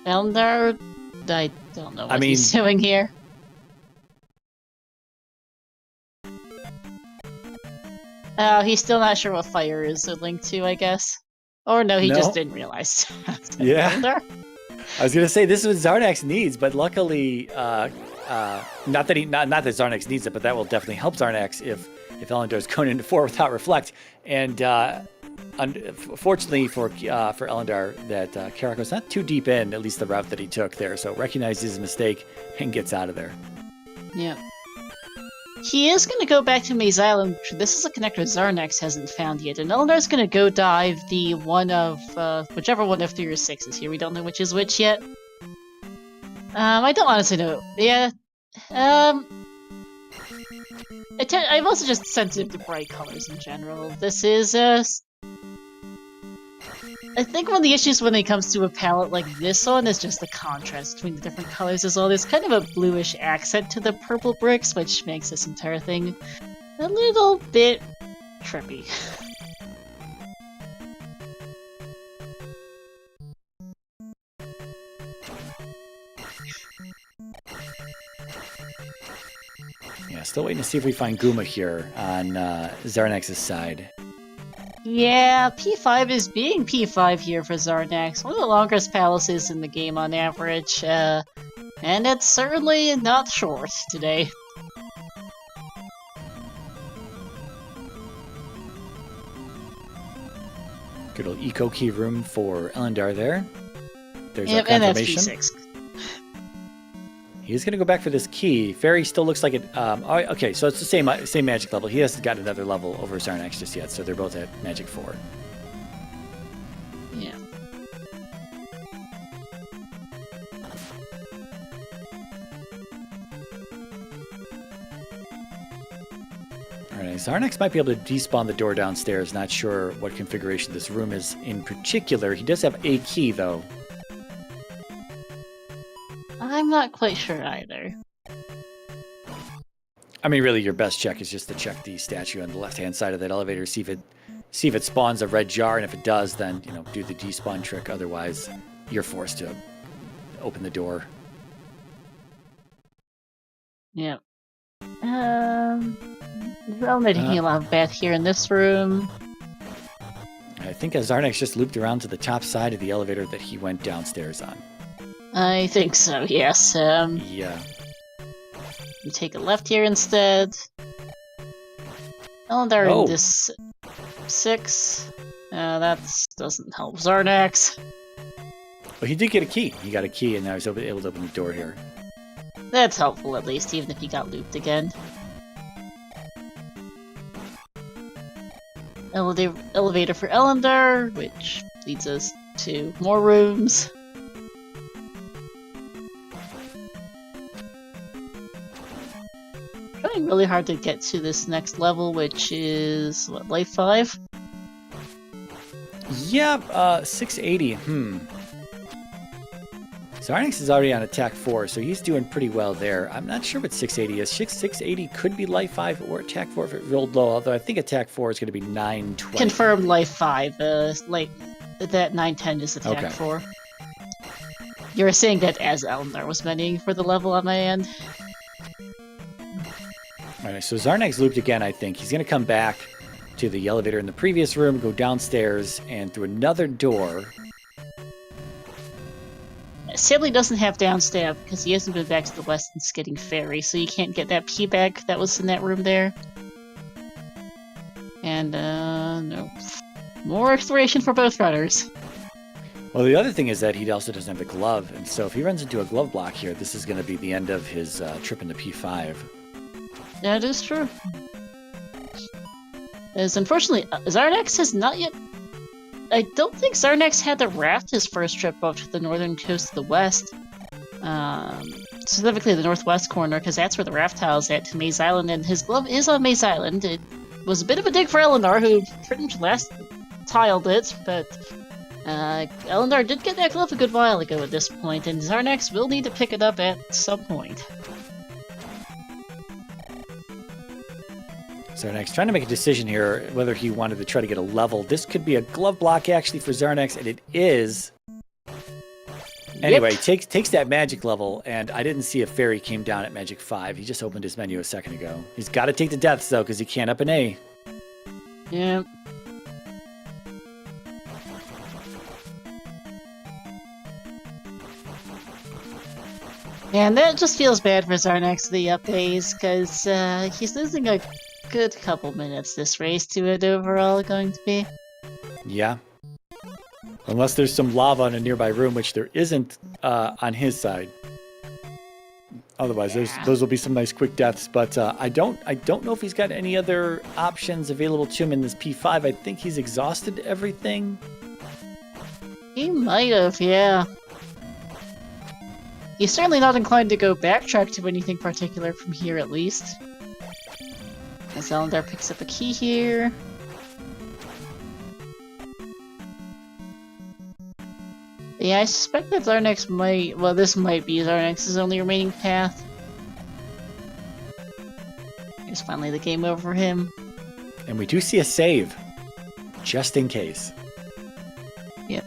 Ellendar, I don't know what he's doing here. Oh, he's still not sure what fire is linked to, I guess. Or no, he just didn't realize. Yeah. I was gonna say this is what Xarnax needs, but luckily, not that Xarnax needs it, but that will definitely help Xarnax if Ellendar is going into 4 without Reflect. And fortunately for Ellendar, that Karak was not too deep in, at least the route that he took there, so recognizes his mistake and gets out of there. Yeah. He is going to go back to Maze Island. This is a connector Xarnax hasn't found yet, and Ellendar's going to go dive the one of, whichever one of 3 or 6 is here. We don't know which is which yet. I don't honestly know. Yeah. I'm also just sensitive to bright colors in general. This is, I think one of the issues when it comes to a palette like this one is just the contrast between the different colors as well. There's kind of a bluish accent to the purple bricks, which makes this entire thing a little bit trippy. Yeah, still waiting to see if we find Guma here on Xarnax's side. Yeah, P5 is being P5 here for Xarnax, one of the longest palaces in the game on average, and it's certainly not short today. Good old eco key room for Ellendar there. There's a confirmation. And that's P6. He's going to go back for this key. Fairy still looks like it... okay, so it's the same magic level. He hasn't got another level over Xarnax just yet, so they're both at magic 4. Yeah. All right, Xarnax might be able to despawn the door downstairs. Not sure what configuration this room is in particular. He does have a key, though. I'm not quite sure either. I mean, really, your best check is just to check the statue on the left-hand side of that elevator, see if it spawns a red jar, and if it does, then do the despawn trick. Otherwise, you're forced to open the door. Yep. Zelda taking a lot of bath here in this room. I think Xarnax just looped around to the top side of the elevator that he went downstairs on. I think so, yes. Yeah. You take a left here instead. Ellendar in this 6. That doesn't help Xarnax. Well, he did get a key. He got a key, and now he's able to open the door here. That's helpful, at least, even if he got looped again. Elevator for Ellendar, which leads us to more rooms. Trying really hard to get to this next level, which is, what, life 5? Yeah, 680. Xarnax is already on attack 4, so he's doing pretty well there. I'm not sure what 680 is. 680 could be life 5 or attack 4 if it rolled low, although I think attack 4 is going to be 920. Confirmed life 5. Like, that 910 is attack 4. You were saying that as Ellendar was menying for the level on my end. Alright, so Xarnax looped again, I think. He's going to come back to the elevator in the previous room, go downstairs, and through another door. Sadly doesn't have downstab because he hasn't been back to the west since getting Fairy, so you can't get that P back that was in that room there. And, no. More exploration for both runners. Well, the other thing is that he also doesn't have the glove, and so if he runs into a glove block here, this is going to be the end of his trip into P5. That is true. As unfortunately, Xarnax has not yet... I don't think Xarnax had to raft his first trip up to the northern coast of the west. Specifically the northwest corner, because that's where the raft tile's at to Maze Island, and his glove is on Maze Island. It was a bit of a dig for Ellendar, who pretty much last tiled it, but Ellendar did get that glove a good while ago at this point, and Xarnax will need to pick it up at some point. Xarnax trying to make a decision here whether he wanted to try to get a level. This could be a glove block actually for Xarnax, and it is. Anyway, takes that magic level, and I didn't see if Fairy came down at magic 5. He just opened his menu a second ago. He's got to take the deaths though, because he can't up an A. Yeah. And that just feels bad for Xarnax the up A's, because he's losing a good couple minutes this race to it overall going to be. Yeah. Unless there's some lava in a nearby room, which there isn't on his side. Otherwise, those will be some nice quick deaths. But I don't know if he's got any other options available to him in this P5. I think he's exhausted everything. He might have, yeah. He's certainly not inclined to go backtrack to anything particular from here, at least. As Ellendar picks up a key here. Yeah, I suspect that Xarnax might... Well, this might be Xarnax's only remaining path. Here's finally the game over for him. And we do see a save. Just in case. Yep.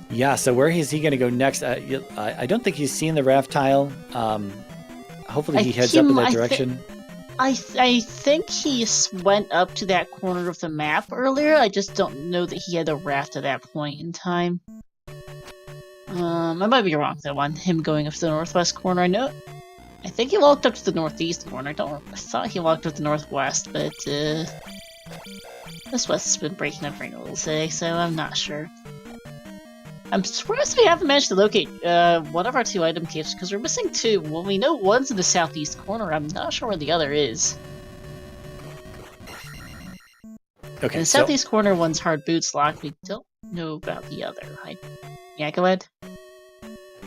Yeah, so where is he going to go next? I don't think he's seen the raft tile. Hopefully he heads up in that direction. I think he went up to that corner of the map earlier. I just don't know that he had a raft at that point in time. I might be wrong though on him going up to the northwest corner. I think he walked up to the northeast corner. I thought he walked up to the northwest, but this west's been breaking up right a little today, so I'm not sure. I'm surprised we haven't managed to locate one of our 2 item caves, because we're missing 2. Well, we know one's in the southeast corner. I'm not sure where the other is. Okay, in the southeast corner, one's hard boots locked. We don't know about the other. Yeah, go ahead.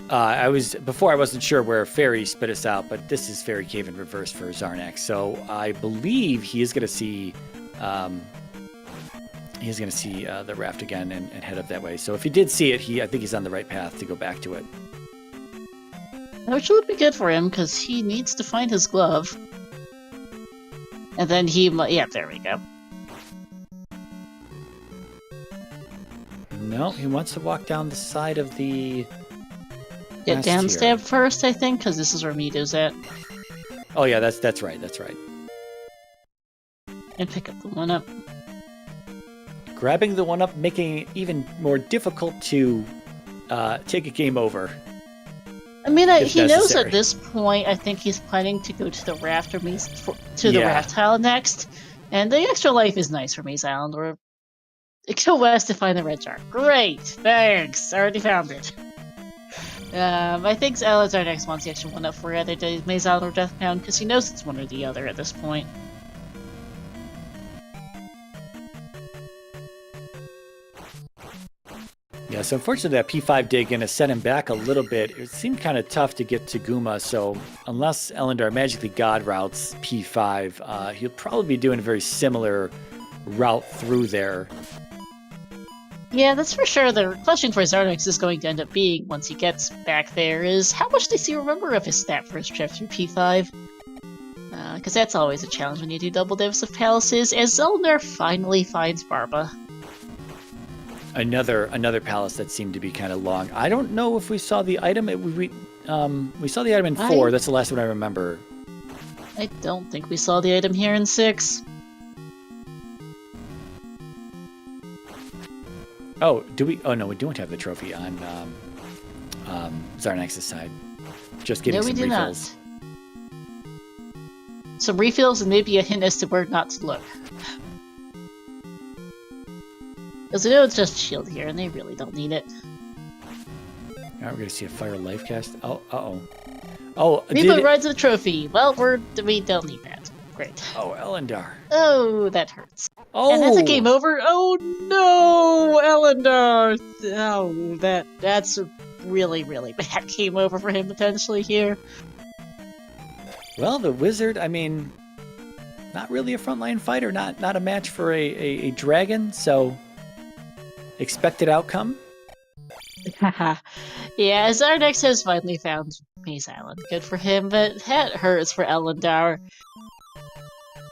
Before I wasn't sure where Fairy spit us out, but this is Fairy Cave in reverse for Xarnax. So I believe he is going to see, the raft again and head up that way. So if he did see it, I think he's on the right path to go back to it. Which would be good for him because he needs to find his glove. And then yeah, there we go. No, he wants to walk down the side of the... Get down stab first, I think, because this is where Mito's at. Oh yeah, that's right. And pick up the 1-up. Grabbing the 1-up, making it even more difficult to take a game over. I mean, he knows at this point, I think he's planning to go to the raft the raft tile next. And the extra life is nice for Maze Island, or go west to find the red jar. Great! Thanks! I already found it. I think Xarnax wants the extra 1-up for either Maze Island or Death Pound, because he knows it's one or the other at this point. Yeah, so unfortunately that P5 dig going to set him back a little bit. It seemed kind of tough to get to Guma, so unless Ellendar magically god routes P5, he'll probably be doing a very similar route through there. Yeah, that's for sure. The question for Xarnax is going to end up being, once he gets back there, is how much does he remember of his stat first trip through P5? Because that's always a challenge when you do double divs of palaces, as Ellendar finally finds Barba. Another palace that seemed to be kind of long. I don't know if we saw the item. We saw the item in 4. That's the last one I remember. I don't think we saw the item here in 6. Oh, do we? Oh no, we don't have the trophy on Xarnax's side. Just getting some refills. Not. Some refills and maybe a hint as to where not to look. Because I know it's just shield here, and they really don't need it. Alright, we're gonna see a fire life cast. Oh, uh-oh. Oh, Reba rides the trophy. Well, we don't need that. Great. Oh, Ellendar. Oh, that hurts. Oh! And that's a game over. Oh no, Ellendar! Oh, that's a really, really bad game over for him potentially here. Well, the wizard, I mean, not really a frontline fighter, not a match for a dragon, so expected outcome. Yeah, Xarnax has finally found Maze Island. Good for him, but that hurts for Ellendar.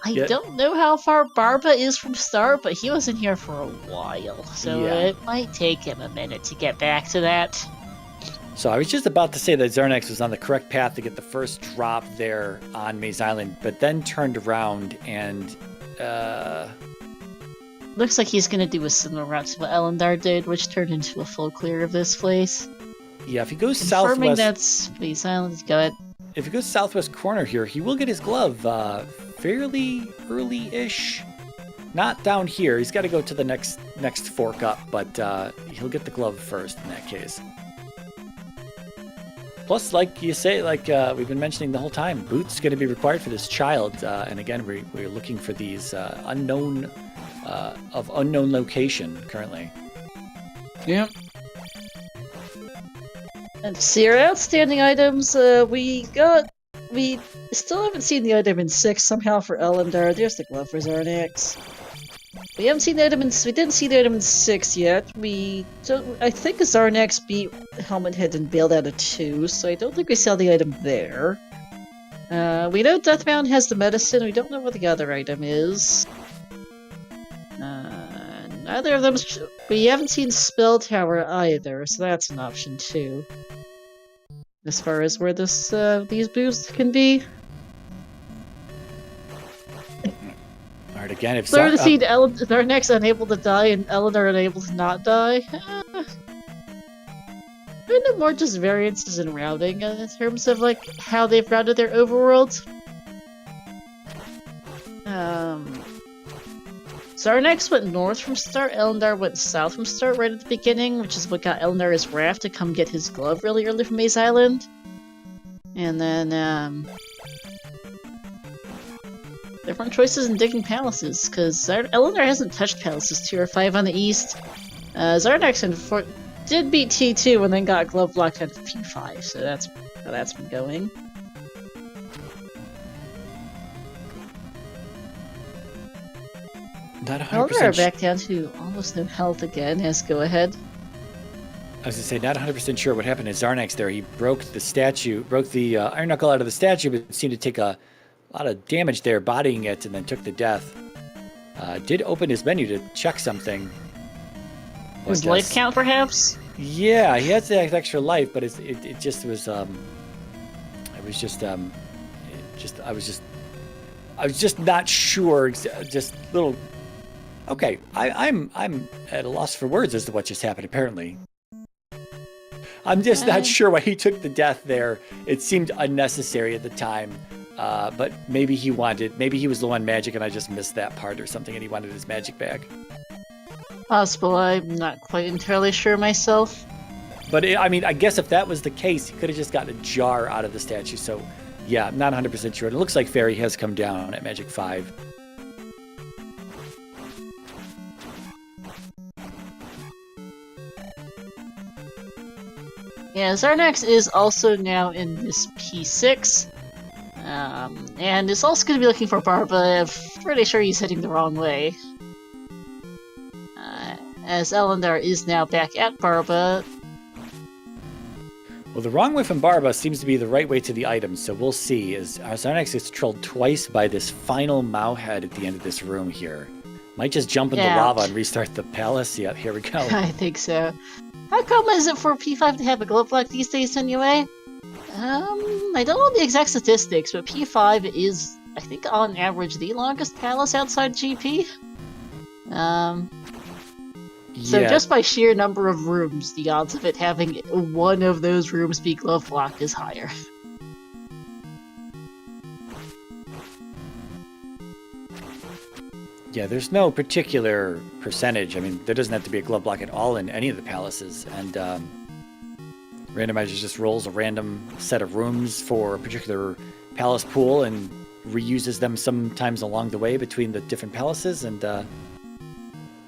I don't know how far Barba is from start, but he wasn't here for a while, so it might take him a minute to get back to that. So I was just about to say that Xarnax was on the correct path to get the first drop there on Maze Island, but then turned around and... Looks like he's going to do a similar route to what Ellendar did, which turned into a full clear of this place. Yeah, if he goes Confirming southwest... that's Maze Island, go ahead. If he goes southwest corner here, he will get his glove fairly early-ish. Not down here. He's got to go to the next fork up, but he'll get the glove first in that case. Plus, like you say, we've been mentioning the whole time, boots going to be required for this child. And again, we're looking for these unknown location currently. Yep. And see our outstanding items. We still haven't seen the item in 6 somehow for Ellendar. There's the glove for Xarnax. We didn't see the item in 6 yet. I think Xarnax beat Helmet Head and bailed out of 2, so I don't think we saw the item there. We know Deathbound has the medicine. We don't know what the other item is. Neither of them. We haven't seen Spell Tower either, so that's an option too. As far as where these boosts can be. Alright, again, if Sorry to see Xarnax unable to die and Ellendar unable to not die. Kind of more just variances in routing in terms of how they've routed their overworlds. Xarnax went north from start, Ellendar went south from start right at the beginning, which is what got Ellendar his raft to come get his glove really early from Maze Island. And then, different choices in digging palaces, because Ellendar hasn't touched palaces 2 or 5 on the east. Xarnax did beat T2 and then got glove blocked at P5, so that's how that's been going. Not 100%. Ellendar back down to almost no health again. Has go ahead. I was gonna say, not 100% sure what happened to Xarnax there. He broke the Iron Knuckle out of the statue, but seemed to take a lot of damage there, bodying it, and then took the death. Did open his menu to check something. His life count, perhaps? Yeah, he has that extra life, but it just was. I was just not sure. Just little. Okay, I'm at a loss for words as to what just happened. Apparently, I'm just not sure why he took the death there. It seemed unnecessary at the time, but maybe he was low on magic, and I just missed that part or something, and he wanted his magic back. Possible. I'm not quite entirely sure myself. But I guess if that was the case, he could have just gotten a jar out of the statue. So, yeah, I'm not 100% sure. It looks like Fairy has come down at Magic 5. Yeah, Xarnax is also now in this P6. And is also going to be looking for Barba. I'm pretty sure he's heading the wrong way. As Ellendar is now back at Barba. Well, the wrong way from Barba seems to be the right way to the items, so we'll see. As Xarnax gets trolled twice by this final Mao head at the end of this room here. Might just jump in the lava and restart the palace. Yep, here we go. I think so. How common is it for P5 to have a glove block these days anyway? I don't know the exact statistics, but P5 is, I think, on average, the longest palace outside GP. So just by sheer number of rooms, the odds of it having one of those rooms be glove blocked is higher. Yeah, there's no particular percentage. I mean, there doesn't have to be a glove block at all in any of the palaces, and Randomizer just rolls a random set of rooms for a particular palace pool and reuses them sometimes along the way between the different palaces, and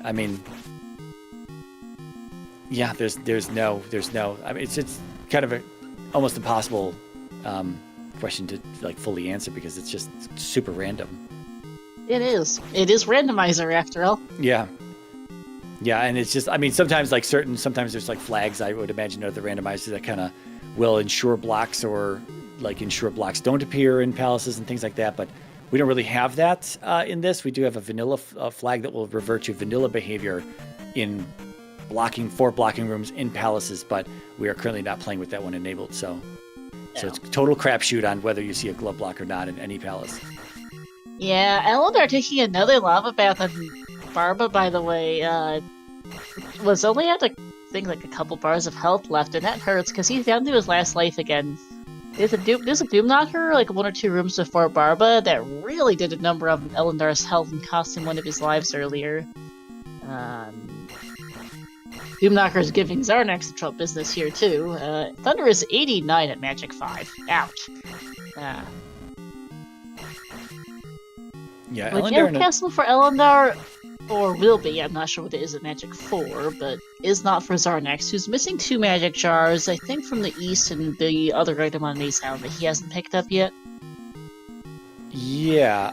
I mean, yeah, there's no. I mean, it's kind of almost impossible question to like fully answer because it's just super random. It is. It is randomizer after all. Yeah. Yeah, and it's just, I mean, sometimes there's like flags, I would imagine, are the randomizers that kind of will ensure blocks or like ensure blocks don't appear in palaces and things like that, but we don't really have that in this. We do have a vanilla flag that will revert to vanilla behavior in blocking rooms in palaces, but we are currently not playing with that one enabled, so it's total crapshoot on whether you see a glove block or not in any palace. Yeah, Ellendar taking another lava bath on Barba, by the way, was only at, I think, like a couple bars of health left, and that hurts, because he's down to his last life again. There's a Doom Knocker, like 1 or 2 rooms before Barba, that really did a number on Ellendar's health and cost him one of his lives earlier. Doom Knocker's giving Xarnax some trouble business here, too. Thunder is 89 at Magic 5. Ouch. Yeah, like, Ellendar... Castle for Ellendar, or will be, I'm not sure what it is at Magic 4, but is not for Xarnax, who's missing 2 magic jars, I think from the east and the other item on Maze Island that he hasn't picked up yet. Yeah,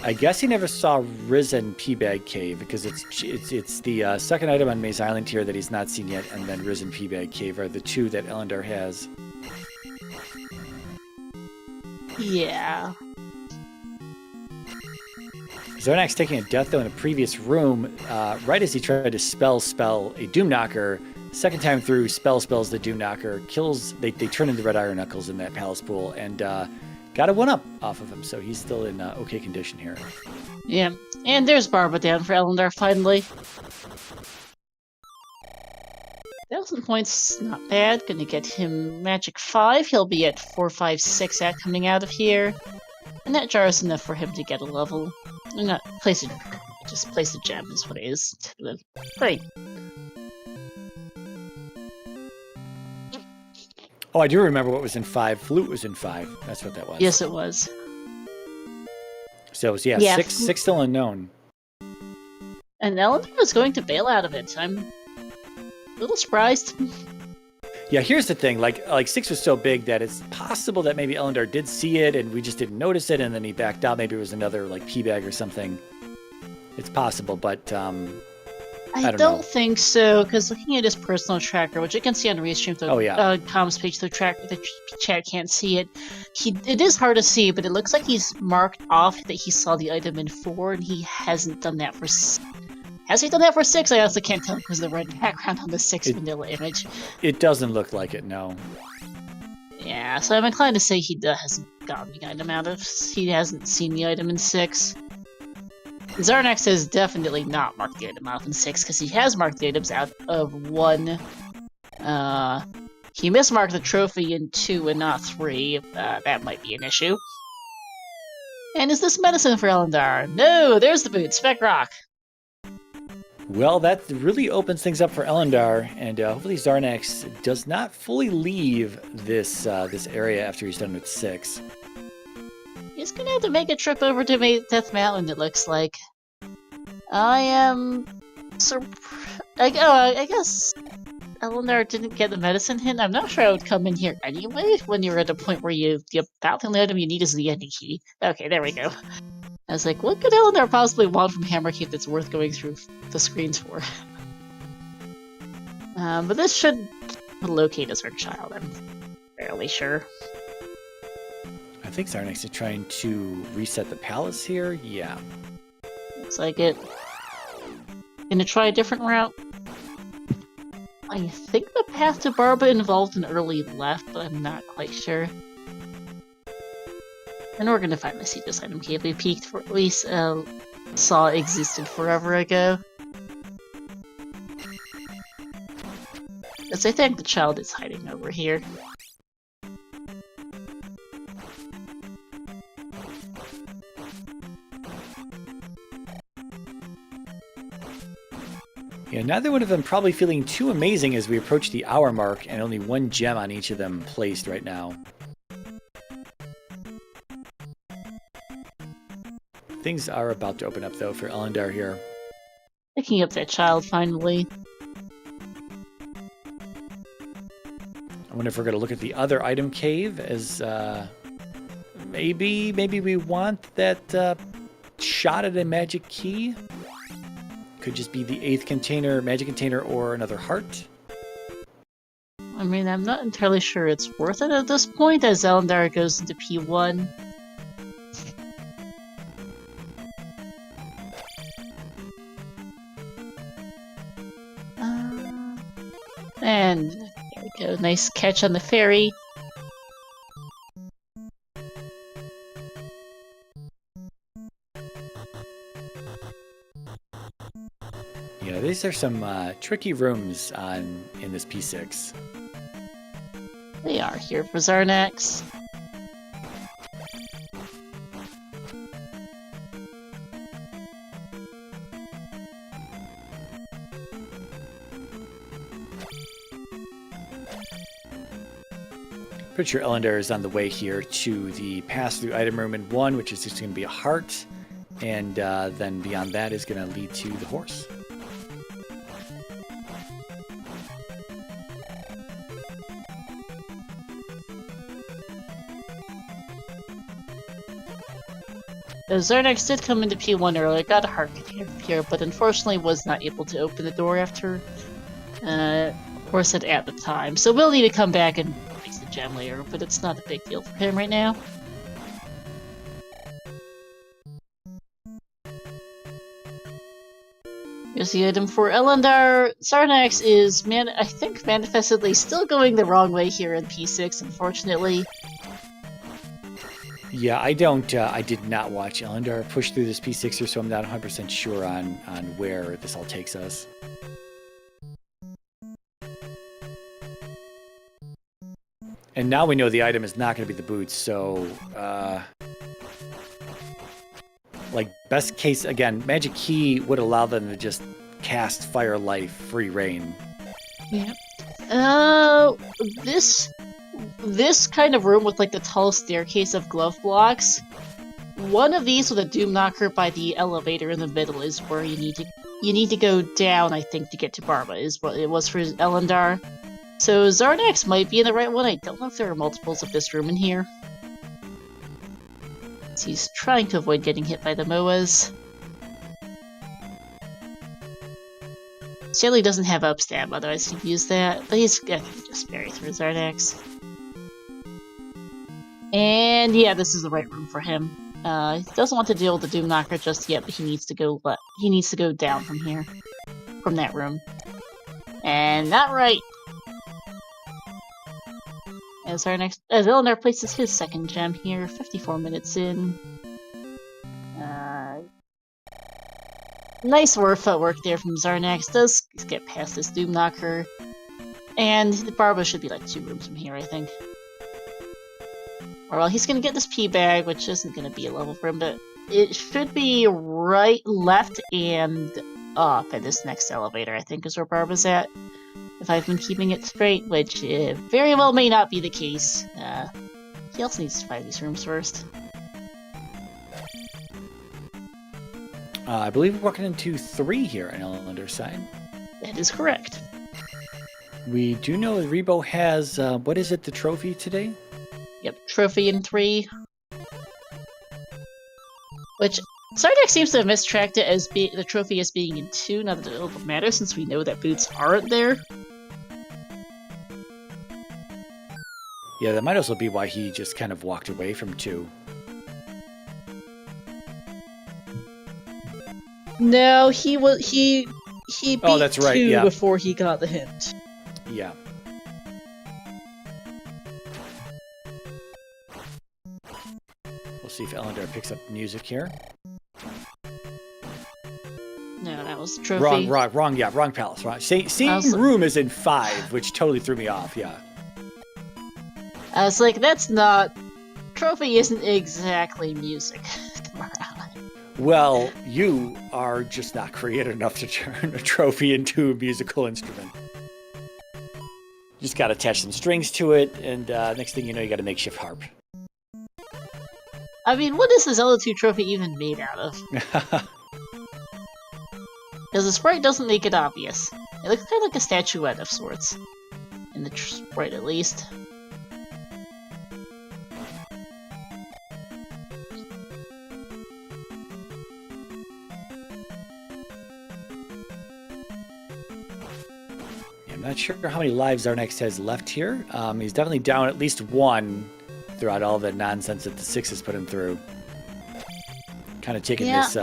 I guess he never saw Risen Peabag Cave, because it's the second item on Maze Island here that he's not seen yet, and then Risen Peabag Cave are the 2 that Ellendar has. Yeah. Xarnax taking a death, though, in a previous room, right as he tried to spell a Doom Knocker. Second time through, spells the Doom Knocker, kills, they turn into Red Iron Knuckles in that palace pool, and got a 1-up off of him, so he's still in okay condition here. Yeah, and there's Barba down for Ellendar, finally. 1,000 points, not bad. Gonna get him Magic 5, he'll be at 4, 5, 6 at coming out of here. And that jar is enough for him to get a level. Not place it, just place a gem is what it is. Great. Oh, I do remember what was in 5. Flute was in 5. That's what that was. Yes, it was. So, yeah, 6 still unknown. And Ellendar is going to bail out of it. I'm A little surprised. Yeah, here's the thing. Like 6 was so big that it's possible that maybe Ellendar did see it and we just didn't notice it, and then he backed out. Maybe it was another like pea bag or something. It's possible, but I don't don't know. think so, because looking at his personal tracker, which you can see on the Restream, the comms page, the chat can't see it. It is hard to see, but it looks like he's marked off that he saw the item in 4, and he hasn't done that for. Has he done that for 6? I also can't tell because of the red background on the 6 vanilla image. It doesn't look like it, no. Yeah, so I'm inclined to say he hasn't gotten the item out of. He hasn't seen the item in 6. Xarnax has definitely not marked the item out in 6, because he has marked the items out of 1. He mismarked the trophy in 2 and not 3. That might be an issue. And is this medicine for Ellendar? No, there's the boot, Spec Rock. Well, that really opens things up for Ellendar, and hopefully Xarnax does not fully leave this area after he's done with 6. He's gonna have to make a trip over to Death Mountain, it looks like. I am... I guess Ellendar didn't get the medicine hint. I'm not sure I would come in here anyway, when you're at a point where about the only item you need is the ending key. Okay, there we go. I was like, what could Ellendar possibly want from Hammercave that's worth going through the screens for? But this should locate as her child, I'm fairly sure. I think Xarnax is trying to reset the palace here. Yeah. Looks like it. Gonna try a different route. I think the path to Barba involved an early left, but I'm not quite sure. And we're gonna find the Secret Item Cave we peeked for, at least saw existed forever ago. Because I think the child is hiding over here. Yeah, neither one of them probably feeling too amazing as we approach the hour mark, and only 1 gem on each of them placed right now. Things are about to open up, though, for Ellendar here. Picking up that child, finally. I wonder if we're going to look at the other item cave as maybe we want that shot at a magic key. Could just be the 8th container, magic container, or another heart. I mean, I'm not entirely sure it's worth it at this point, as Ellendar goes into P1. And there we go, nice catch on the ferry. Yeah, these are some tricky rooms in this P6. They are here for Xarnax. Pretty sure Ellendar is on the way here to the pass-through item room in 1, which is just going to be a heart, and then beyond that is going to lead to the horse. Xarnax did come into P1 earlier, got a heart here, but unfortunately was not able to open the door after Horse said at the time. So we'll need to come back and fix the gem later, but it's not a big deal for him right now. Here's the item for Ellendar. Xarnax is, I think, manifestedly still going the wrong way here in P6, unfortunately. Yeah, I did not watch Ellendar push through this P6er, so I'm not 100% sure on where this all takes us. And now we know the item is not going to be the boots, so like best case, again, Magic Key would allow them to just cast Fire Life free reign. Yeah. This kind of room with like the tall staircase of glove blocks, one of these with a Doom Knocker by the elevator in the middle is where you you need to go down, I think, to get to Barba, is what it was for Ellendar. So Xarnax might be in the right one. I don't know if there are multiples of this room in here. So he's trying to avoid getting hit by the Moas. Sadly doesn't have upstab, otherwise he'd use that. But he's gonna just parry through Xarnax. And yeah, this is the right room for him. He doesn't want to deal with the Doom Knocker just yet, but he needs to go he needs to go down from here. From that room. And not right. As Ellendar places his second gem here, 54 minutes in. Nice footwork there from Xarnax. Does get past this Doom Knocker. And the Barba should be like 2 rooms from here, I think. Or well, he's gonna get this P bag, which isn't gonna be a level for him, but it should be right, left, and up at this next elevator, I think is where Barba's at. If I've been keeping it straight, which very well may not be the case. He also needs to find these rooms first. I believe we're walking into 3 here on Ellendar's side. That is correct. We do know that Rebo has, what is it, the trophy today? Yep, trophy in 3. Which, Xarnax seems to have mistracked it as the trophy as being in 2, not that it'll matter since we know that boots aren't there. Yeah, that might also be why he just kind of walked away from 2. No, he beat that's right, 2 yeah. before he got the hint. Yeah. We'll see if Ellendar picks up music here. No, that was the trophy. Wrong palace. Wrong. Same room as in 5, which totally threw me off, yeah. I was like, that's not... Trophy isn't exactly music. Well, you are just not creative enough to turn a trophy into a musical instrument. Just gotta attach some strings to it, and next thing you know, you got a makeshift harp. I mean, what is the Zelda 2 trophy even made out of? Because the sprite doesn't make it obvious. It looks kind of like a statuette of sorts. In the sprite, at least. I'm not sure how many lives Xarnax has left here. He's definitely down at least 1 throughout all the nonsense that the 6 has put him through. Kind of taking this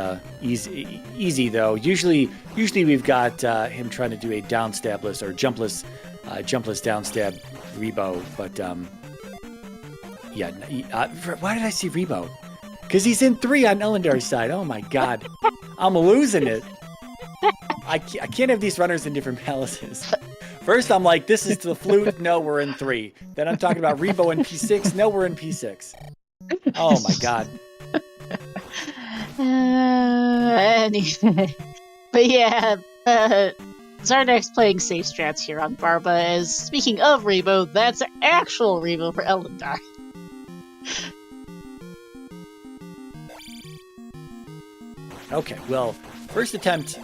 easy though. Usually we've got him trying to do a downstabbless or jumpless downstab Rebo, but why did I see Rebo? Because he's in 3 on Ellendar's side. Oh my god, I'm losing it. I can't have these runners in different palaces. First, I'm like, this is the flute. No, we're in 3. Then I'm talking about Rebo in P6. No, we're in P6. Oh my god. Anyway. But yeah, Xarnax playing safe strats here on Barba, as speaking of Rebo, that's actual Rebo for Ellendar. Okay, well, first attempt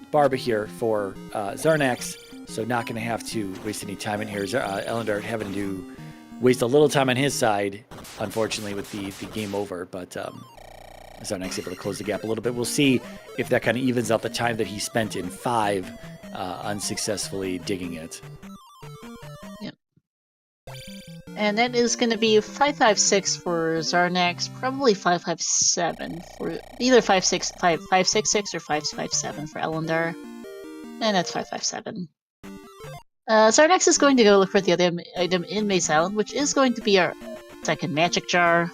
Barba here for Xarnax, so not going to have to waste any time in here. Ellendar having to waste a little time on his side, unfortunately, with the game over, but Xarnax able to close the gap a little bit. We'll see if that kind of evens out the time that he spent in 5 unsuccessfully digging it. Yep. And that is going to be 556 for Xarnax, probably 557 for either 566 or 557 for Ellendar. And that's 557. Xarnax is going to go look for the other item in Maze Island, which is going to be our second magic jar.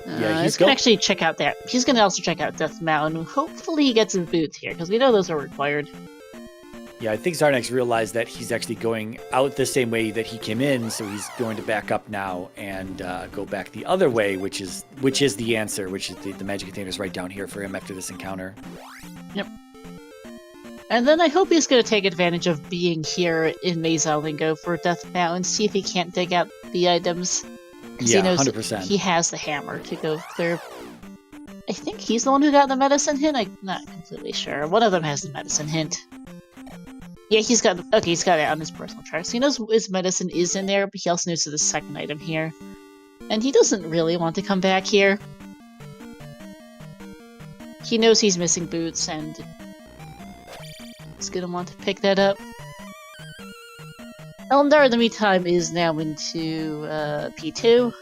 He's going to actually check out that. He's going to also check out Death Mountain. Hopefully he gets his boots here, because we know those are required. Yeah, I think Xarnax realized that he's actually going out the same way that he came in, so he's going to back up now and go back the other way, which is the answer, which is the magic container is right down here for him after this encounter. Yep. And then I hope he's going to take advantage of being here in Maze Island and go for Death Mountain, see if he can't dig out the items. Yeah, he knows 100%. He has the hammer to go through. I think he's the one who got the medicine hint? I'm not completely sure. One of them has the medicine hint. Yeah, he's got it on his personal track. So he knows his medicine is in there, but he also knows the second item here. And he doesn't really want to come back here. He knows he's missing boots, and he's gonna want to pick that up. Ellendar, in the meantime, is now into P2.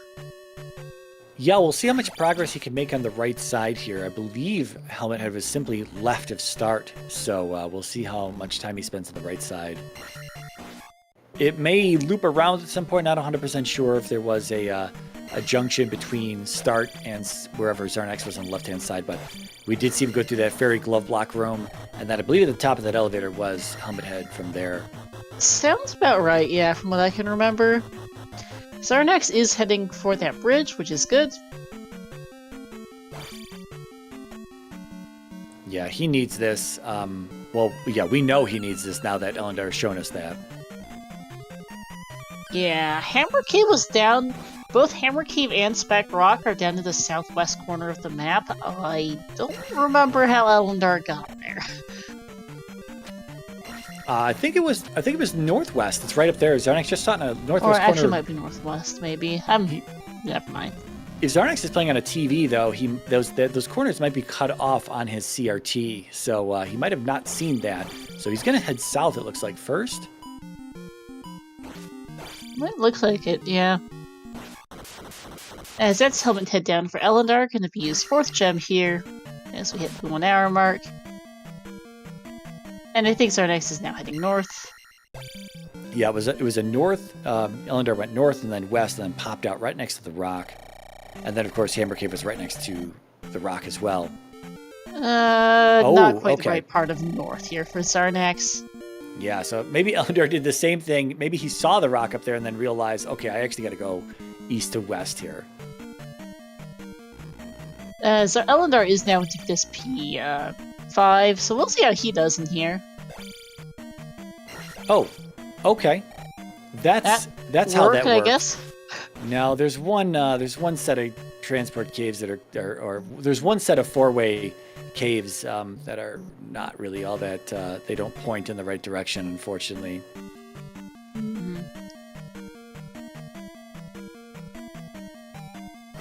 Yeah, we'll see how much progress he can make on the right side here. I believe Helmet Head was simply left of start, so we'll see how much time he spends on the right side. It may loop around at some point, not 100% sure if there was a junction between start and wherever Xarnax was on the left-hand side, but we did see him go through that fairy glove block room, and that I believe at the top of that elevator was Helmet Head from there. Sounds about right, yeah, from what I can remember. Xarnax is heading for that bridge, which is good. Yeah, he needs this. Well, yeah, we know he needs this now that Ellendar has shown us that. Yeah, Hammer Cave was down. Both Hammer Cave and Speck Rock are down to the southwest corner of the map. I don't remember how Ellendar got there. I think it was northwest. It's right up there. Xarnax just saw it in a northwest corner. Or actually, might be northwest. Maybe. Never mind. If Xarnax is playing on a TV, though, those corners might be cut off on his CRT, so he might have not seen that. So he's going to head south. It looks like first. It looks like it. Yeah. As that's Helmet Head down for Ellendar, going to be his 4th gem here as we hit the 1 hour mark. And I think Xarnax is now heading north. Yeah, it was a north. Ellendar went north and then west and then popped out right next to the rock. And then, of course, Hammer Cave was right next to the rock as well. Not quite the right part of north here for Xarnax. Yeah, so maybe Ellendar did the same thing. Maybe he saw the rock up there and then realized, okay, I actually got to go east to west here. So Ellendar is now into this P5, so we'll see how he does in here. Oh, okay. That's how that works. I guess. Now there's one set of transport caves that are or there's one set of 4-way caves that are not really all that they don't point in the right direction, unfortunately.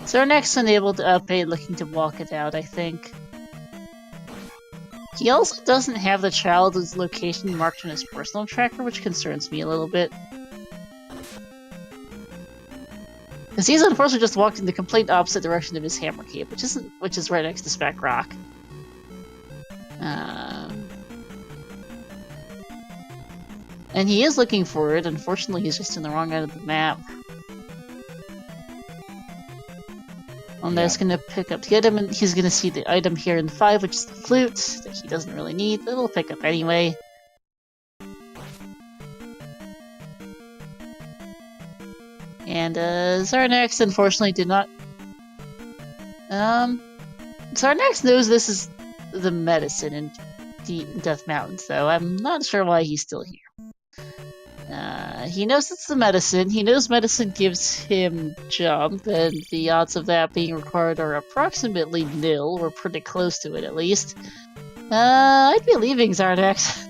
So our next unable to update, looking to walk it out, I think. He also doesn't have the child's location marked on his personal tracker, which concerns me a little bit. Because he's unfortunately just walked in the complete opposite direction of his Hammer Cave, which is right next to Speck Rock. And he is looking for it. Unfortunately, he's just in the wrong end of the map. Ellendar's going to pick up the item, and he's going to see the item here in 5, which is the flute, that he doesn't really need, but he'll pick up anyway. And Xarnax, unfortunately, did not... Xarnax knows this is the medicine in Death Mountain, so I'm not sure why he's still here. He knows it's the medicine. He knows medicine gives him jump, and the odds of that being required are approximately nil, or pretty close to it at least. I'd be leaving Xarnax.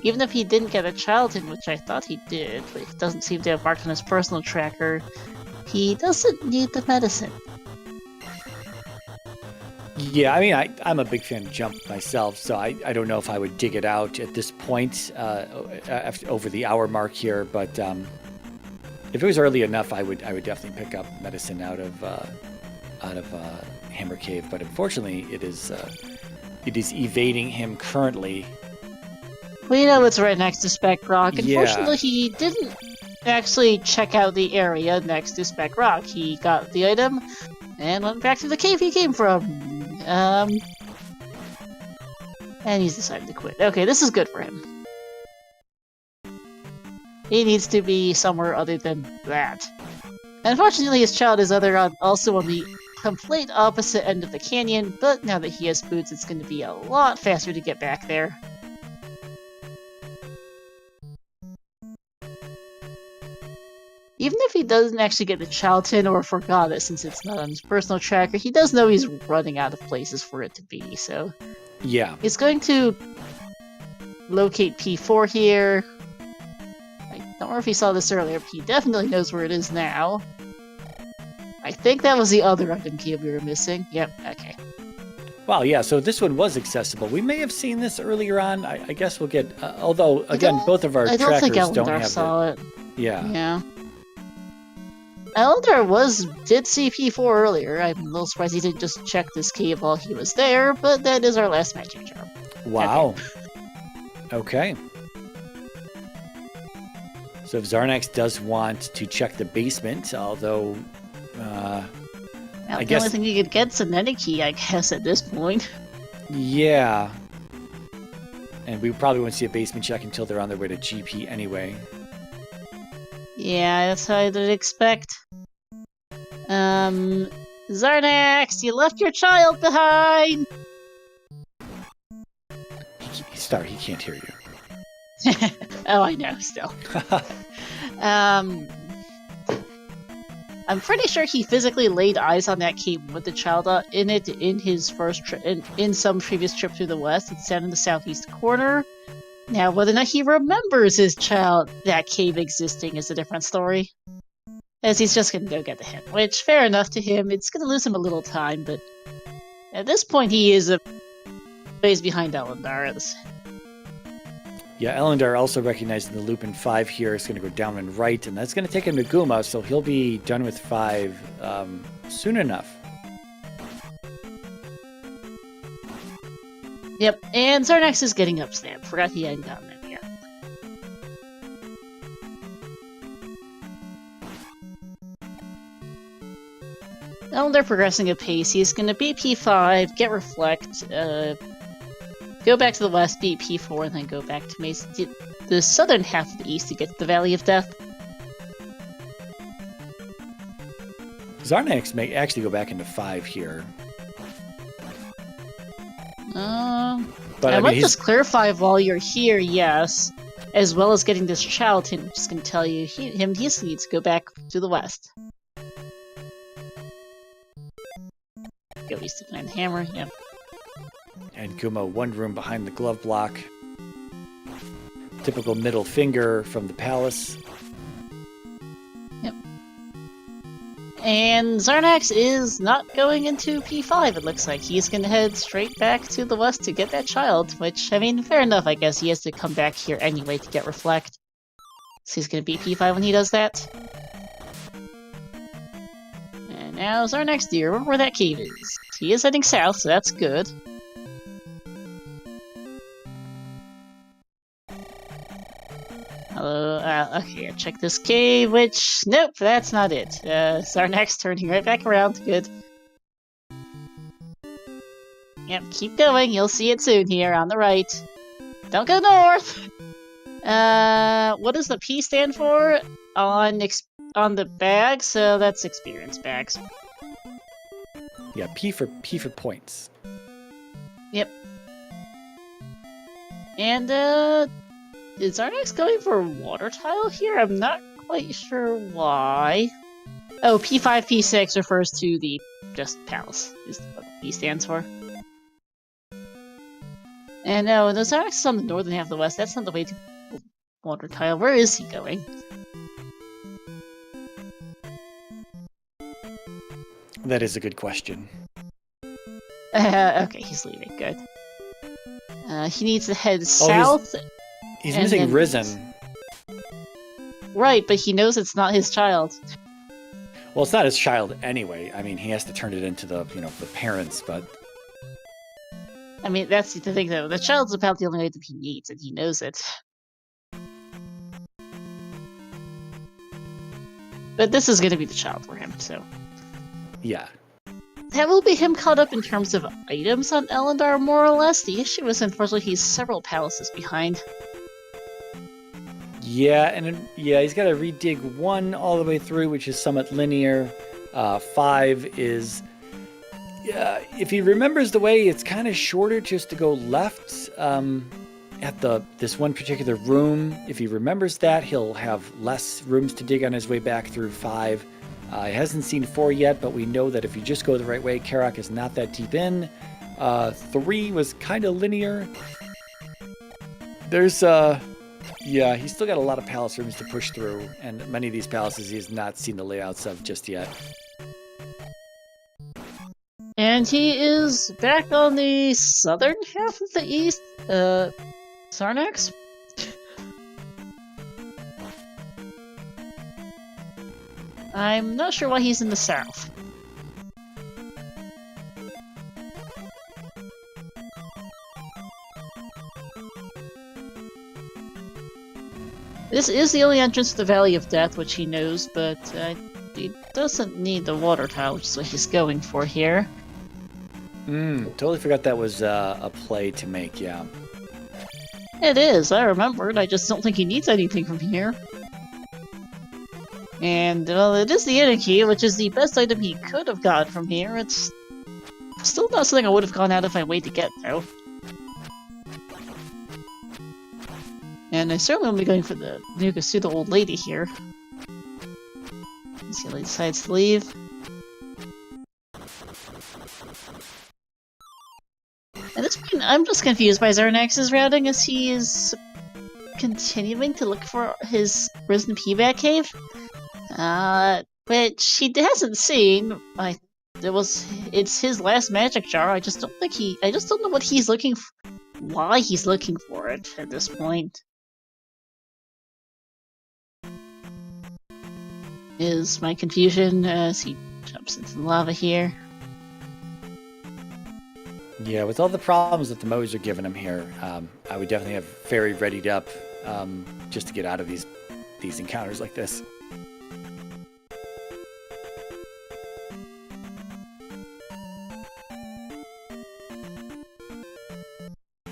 Even if he didn't get a child in, which I thought he did, but he doesn't seem to have marked on his personal tracker, he doesn't need the medicine. Yeah, I mean, I'm a big fan of Jump myself, so I don't know if I would dig it out at this point over the hour mark here, but if it was early enough, I would definitely pick up medicine out of Hammer Cave, but unfortunately, it is evading him currently. Well, you know it's right next to Speck Rock. Unfortunately, he didn't actually check out the area next to Speck Rock. He got the item and went back to the cave he came from. And he's decided to quit. Okay, this is good for him. He needs to be somewhere other than that. Unfortunately, his child is also on the complete opposite end of the canyon, but now that he has boots, it's going to be a lot faster to get back there. even if he doesn't actually get the Charlton or forgot it since it's not on his personal tracker, he does know he's running out of places for it to be, so... Yeah. He's going to locate P4 here. I don't know if he saw this earlier, but he definitely knows where it is now. I think that was the other item key we were missing. Yep, okay. Well, yeah, so this one was accessible. We may have seen this earlier on. I guess we'll get... although, again, both of our trackers don't have I don't think Ellendar saw it. Yeah. Yeah. Ellendar did see P4 earlier. I'm a little surprised he didn't just check this cave while he was there, but that is our last magic charm. Wow. Okay. So if Xarnax does want to check the basement, although... the only thing you could get's an Nene key, I guess, at this point. Yeah. And we probably won't see a basement check until they're on their way to GP anyway. Yeah, that's how I'd expect. Xarnax, you left your child behind! Sorry, he can't hear you. Oh, I know, still. I'm pretty sure he physically laid eyes on that cave with the child in it in his first trip, in some previous trip through the west. It's down in the southeast corner. Now, whether or not he remembers that cave existing is a different story. As he's just gonna go get the hint, which, fair enough to him, it's gonna lose him a little time, but at this point he is a ways behind Ellendar. Yeah, Ellendar also recognizing the loop in 5 here is going to go down and right, and that's going to take him to Guma, so he'll be done with 5 soon enough. Yep, and Xarnax is getting up snap. Forgot he hadn't gotten it yet. Ellendar progressing at pace. He's going to beat P5, get Reflect, go back to the west, beat P4, and then go back to the southern half of the east to get to the Valley of Death. Xarnax may actually go back into 5 here. But I might just clarify while you're here, yes, as well as getting this child hint, which is going to tell you he needs to go back to the west. Go east to find the hammer, yep. And Guma 1 room behind the glove block. Typical middle finger from the palace. Yep. And Xarnax is not going into P5, it looks like. He's going to head straight back to the west to get that child, which, I mean, fair enough, I guess. He has to come back here anyway to get Reflect. So he's going to beat P5 when he does that. And now Xarnax, do you remember where that cave is? He is heading south, so that's good. Hello, okay, check this cave, which, nope, that's not it. Xarnax turning right back around, good. Yep, keep going, you'll see it soon here, on the right. Don't go north! What does the P stand for? On the bag, so that's experience bags. Yeah, P for points. Yep. And, is Xarnax going for water tile here? I'm not quite sure why. Oh, P5, P6 refers to the just palace, is what P stands for. And no, Xarnax is on the northern half of the west. That's not the way to water tile. Where is he going? That is a good question. Okay, he's leaving. Good. He needs to head south. He's missing Risen. Right, but he knows it's not his child. Well, it's not his child anyway. I mean, he has to turn it into the parents, but... I mean, that's the thing, though. The child's about the only item he needs, and he knows it. But this is going to be the child for him, so... Yeah. That will be him caught up in terms of items on Ellendar, more or less. The issue is, unfortunately, he's several palaces behind. Yeah, and he's got to redig 1 all the way through, which is somewhat linear. 5 is... if he remembers the way, it's kind of shorter just to go left. at this one particular room. If he remembers that, he'll have less rooms to dig on his way back through 5. He hasn't seen 4 yet, but we know that if you just go the right way, Karak is not that deep in. 3 was kind of linear. There's yeah, he's still got a lot of palace rooms to push through, and many of these palaces he has not seen the layouts of just yet. And he is back on the southern half of the east, Xarnax? I'm not sure why he's in the south. This is the only entrance to the Valley of Death, which he knows, but he doesn't need the water tile, which is what he's going for here. Totally forgot that was a play to make, yeah. It is, I remembered. I just don't think he needs anything from here. And, well, it is the inner key, which is the best item he could have gotten from here. It's still not something I would have gone out of my way to get, though. And I certainly won't be going for the Nuka old lady here. Let's see how he decides to leave. At this point, I'm just confused by Xarnax's routing as he is continuing to look for his Risen Peaback Cave. Which he hasn't seen. It's his last magic jar. I just don't know what he's looking for, why he's looking for it at this point. Is my confusion as he jumps into the lava here. Yeah, with all the problems that the Moes are giving him here, I would definitely have Fairy readied up just to get out of these encounters like this.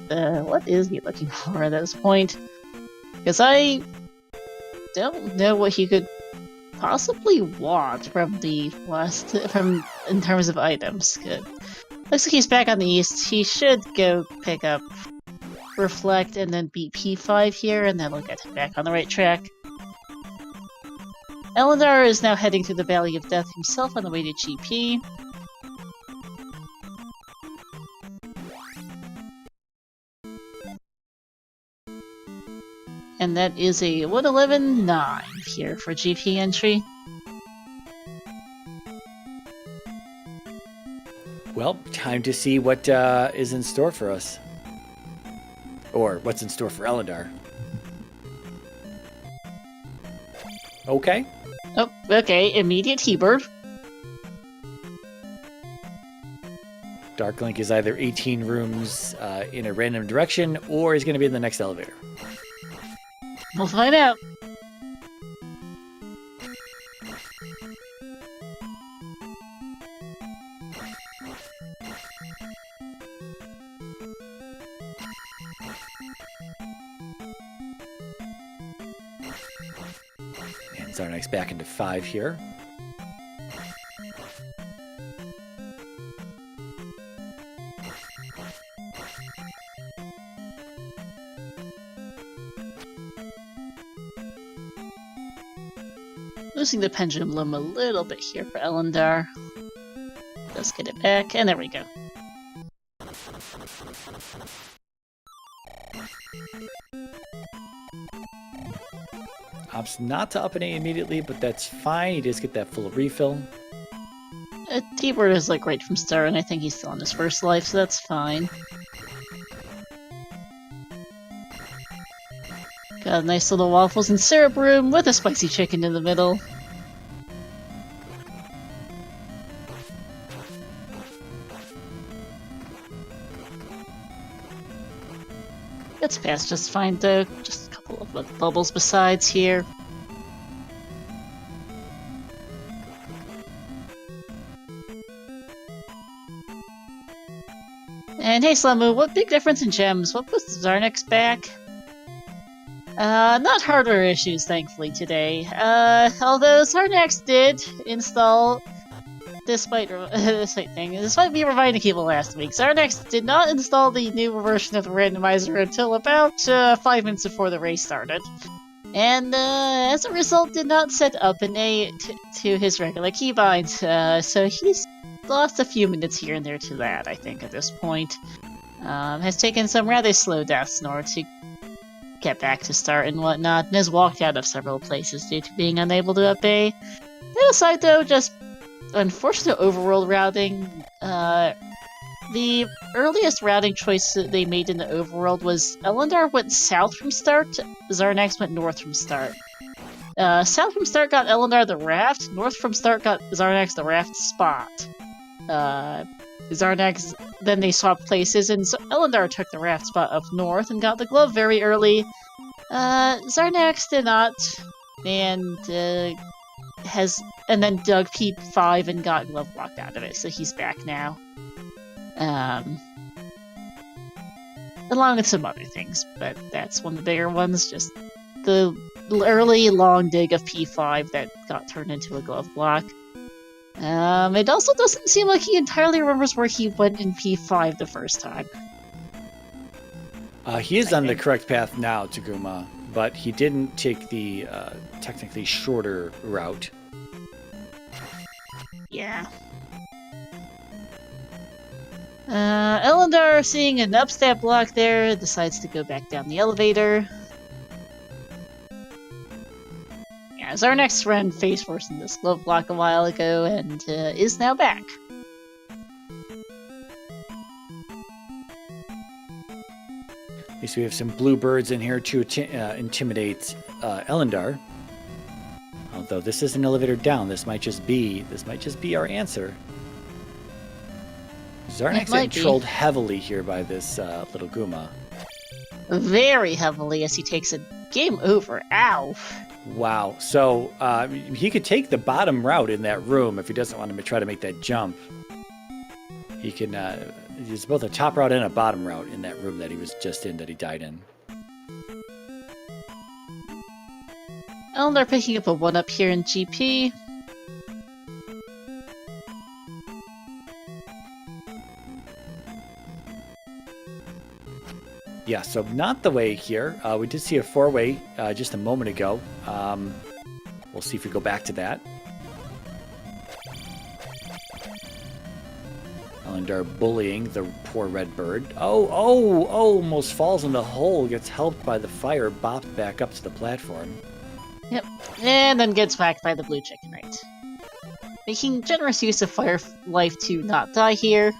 What is he looking for at this point? Because I don't know what he could possibly want from the west, in terms of items. Good. Looks like he's back on the east. He should go pick up Reflect and then beat P5 here, and then we'll get him back on the right track. Ellendar is now heading through the Valley of Death himself on the way to GP. And that is a 111.9 here for GP entry. Well, time to see what is in store for us. Or what's in store for Ellendar. Okay. Oh, okay. Immediate T-Bird. Darklink is either 18 rooms in a random direction, or he's going to be in the next elevator. We'll find out. And Xarnax back into 5 here. Losing the pendulum a little bit here for Ellendar. Let's get it back, and there we go. Opts not to up an A immediately, but that's fine. He does get that full refill. T-Bird is like right from start, and I think he's still on his first life, so that's fine. Got a nice little waffles and syrup room with a spicy chicken in the middle. Gets past just fine though, just a couple of bubbles besides here. And hey Slamu, what big difference in gems? What puts Xarnax back? Not hardware issues, thankfully, today. Although Xarnax did install despite me reminding people last week, Xarnax did not install the new version of the randomizer until about 5 minutes before the race started. And as a result, did not set up an A to his regular keybind, so he's lost a few minutes here and there to that, I think, at this point. Has taken some rather slow deaths in order to get back to start and whatnot, and has walked out of several places due to being unable to up A. That aside, though, just unfortunate overworld routing. The earliest routing choice that they made in the overworld was Ellendar went south from start, Xarnax went north from start. South from start got Ellendar the raft, north from start got Xarnax the raft spot. Xarnax, then they swapped places, and Ellendar took the raft spot up north and got the glove very early. Xarnax did not, and then dug P5 and got glove blocked out of it, so he's back now. Along with some other things, but that's one of the bigger ones, just the early long dig of P5 that got turned into a glove block. It also doesn't seem like he entirely remembers where he went in P5 the first time. He is on the correct path now, Taguma, but he didn't take the technically shorter route. Yeah. Ellendar, seeing an upstab block there, decides to go back down the elevator. Yeah, Xarnax ran face first in this glove block a while ago, and is now back. Okay, so we have some blue birds in here to intimidate Ellendar. Although this is an elevator down, this might just be our answer. Xarnax getting trolled heavily here by this little Guma. Very heavily, as he takes a game over. Ow. Wow. So he could take the bottom route in that room if he doesn't want to try to make that jump. He can. There's both a top route and a bottom route in that room that he was just in, that he died in. Ellendar picking up a 1-up here in GP. Yeah, so not the way here. We did see a 4-way just a moment ago. We'll see if we go back to that. Ellendar bullying the poor red bird. Oh, almost falls in the hole, gets helped by the fire, bopped back up to the platform. Yep, and then gets whacked by the blue chicken knight. Making generous use of fire life to not die here.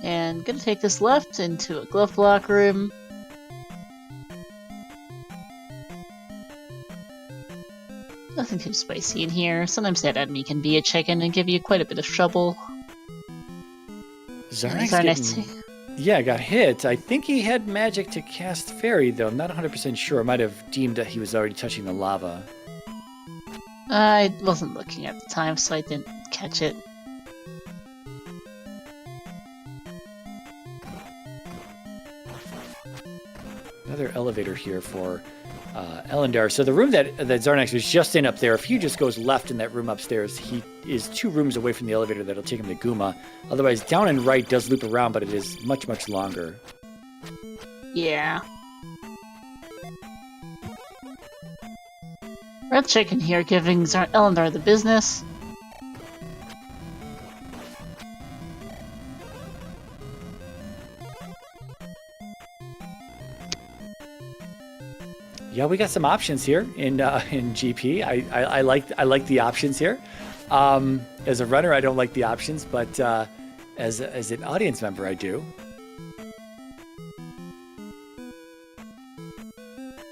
And gonna take this left into a glove block room. Nothing too spicy in here. Sometimes that enemy can be a chicken and give you quite a bit of trouble. Xarnax got hit. I think he had magic to cast Fairy, though. I'm not 100% sure. I might have deemed that he was already touching the lava. I wasn't looking at the time, so I didn't catch it. Another elevator here for Ellendar. So the room that Xarnax was just in up there, if he just goes left in that room upstairs, he is 2 rooms away from the elevator that'll take him to Guma. Otherwise, down and right does loop around, but it is much, much longer. Yeah. Red chicken here giving Ellendar the business. Yeah, we got some options here in GP. I like the options here. As a runner, I don't like the options, but as an audience member, I do.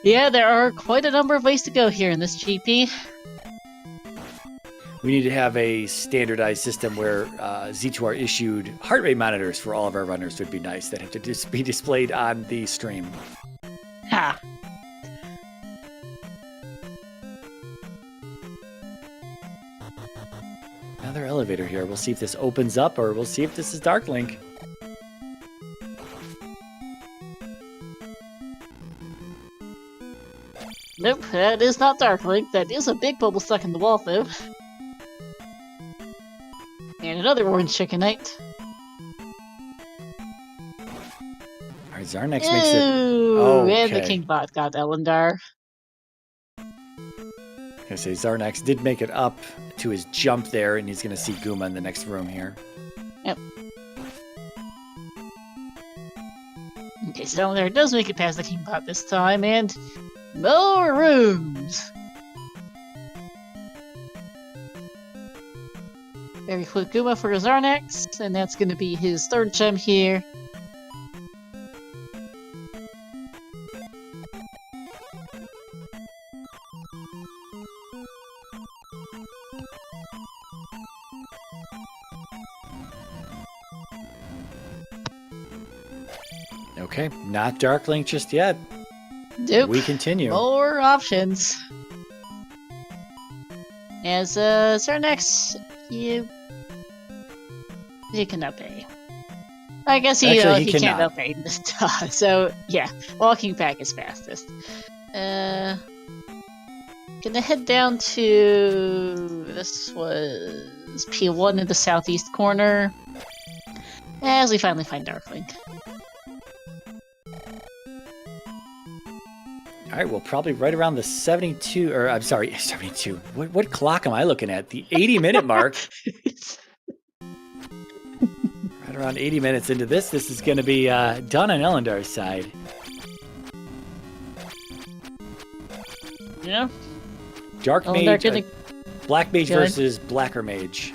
Yeah, there are quite a number of ways to go here in this GP. We need to have a standardized system where Z2R issued heart rate monitors for all of our runners would be nice. That have to just be displayed on the stream. Ha! Another elevator here. We'll see if this opens up, or we'll see if this is Dark Link. Nope, that is not Dark Link. That is a big bubble stuck in the wall, though. And another orange chicken knight. Alright, Xarnax makes it. Okay. And the Okay. Kingbot got Ellendar. I say Xarnax did make it up to his jump there, and he's going to see Guma in the next room here. Yep. Okay, so Ellendar does make it past the Kingbot this time, and more rooms! Very quick Guma for Xarnax, and that's going to be his third gem here. Okay, not Dark Link just yet. Nope. We continue. More options. As Xarnax, you cannot pay. I guess he can't obey this time. So yeah, walking back is fastest. Gonna head down to this was P1 in the southeast corner. As we finally find Darklink. All right, well, probably right around the 72, or I'm sorry, 72. What clock am I looking at? The 80-minute mark. Right around 80 minutes into this is going to be done on Ellendar's side. Yeah. Dark Mage, Black Mage versus Blacker Mage.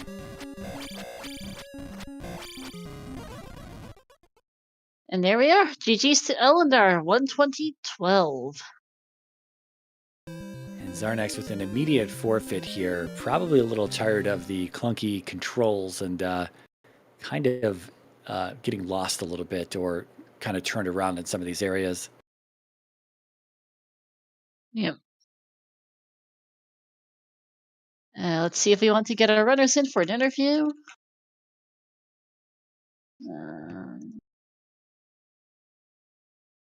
And there we are. GG's to Ellendar, 120-12. Xarnax with an immediate forfeit here. Probably a little tired of the clunky controls and kind of getting lost a little bit or kind of turned around in some of these areas. Yep. Let's see if we want to get our runners in for an interview.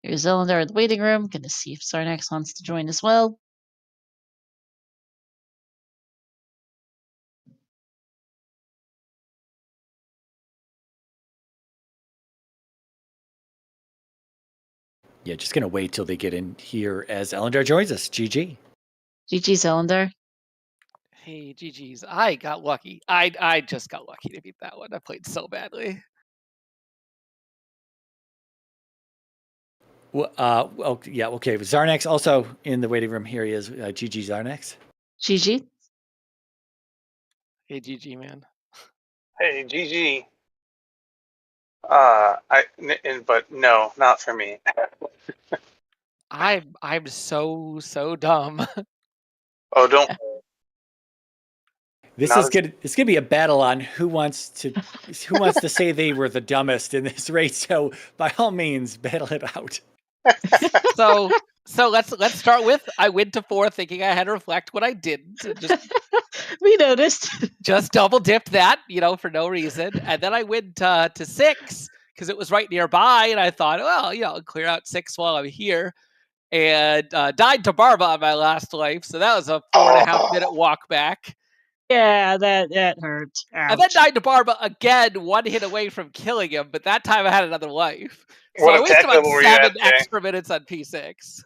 Here's Ellendar in the waiting room. Gonna see if Xarnax wants to join as well. Yeah, just going to wait till they get in here as Ellendar joins us. GG. GG's, Ellendar. Hey, GG's. I got lucky. I just got lucky to beat that one. I played so badly. Well, yeah, okay. Xarnax also in the waiting room. Here he is. GG Xarnax. GG. Hey, GG, man. Hey, GG. But no, not for me. I'm so dumb. Oh, don't. It's gonna be a battle on who wants to say they were the dumbest in this race. So by all means, battle it out. So let's start with I went to 4 thinking I had to reflect what I didn't. We noticed. Just double dipped that, for no reason. And then I went to 6 because it was right nearby, and I thought, well, I'll clear out 6 while I'm here. And died to Barba on my last life, so that was a 4.5 minute walk back. Yeah, that hurt. Ouch. And then died to Barba again, 1 hit away from killing him, but that time I had another life. So I wasted about 7 extra minutes on P6.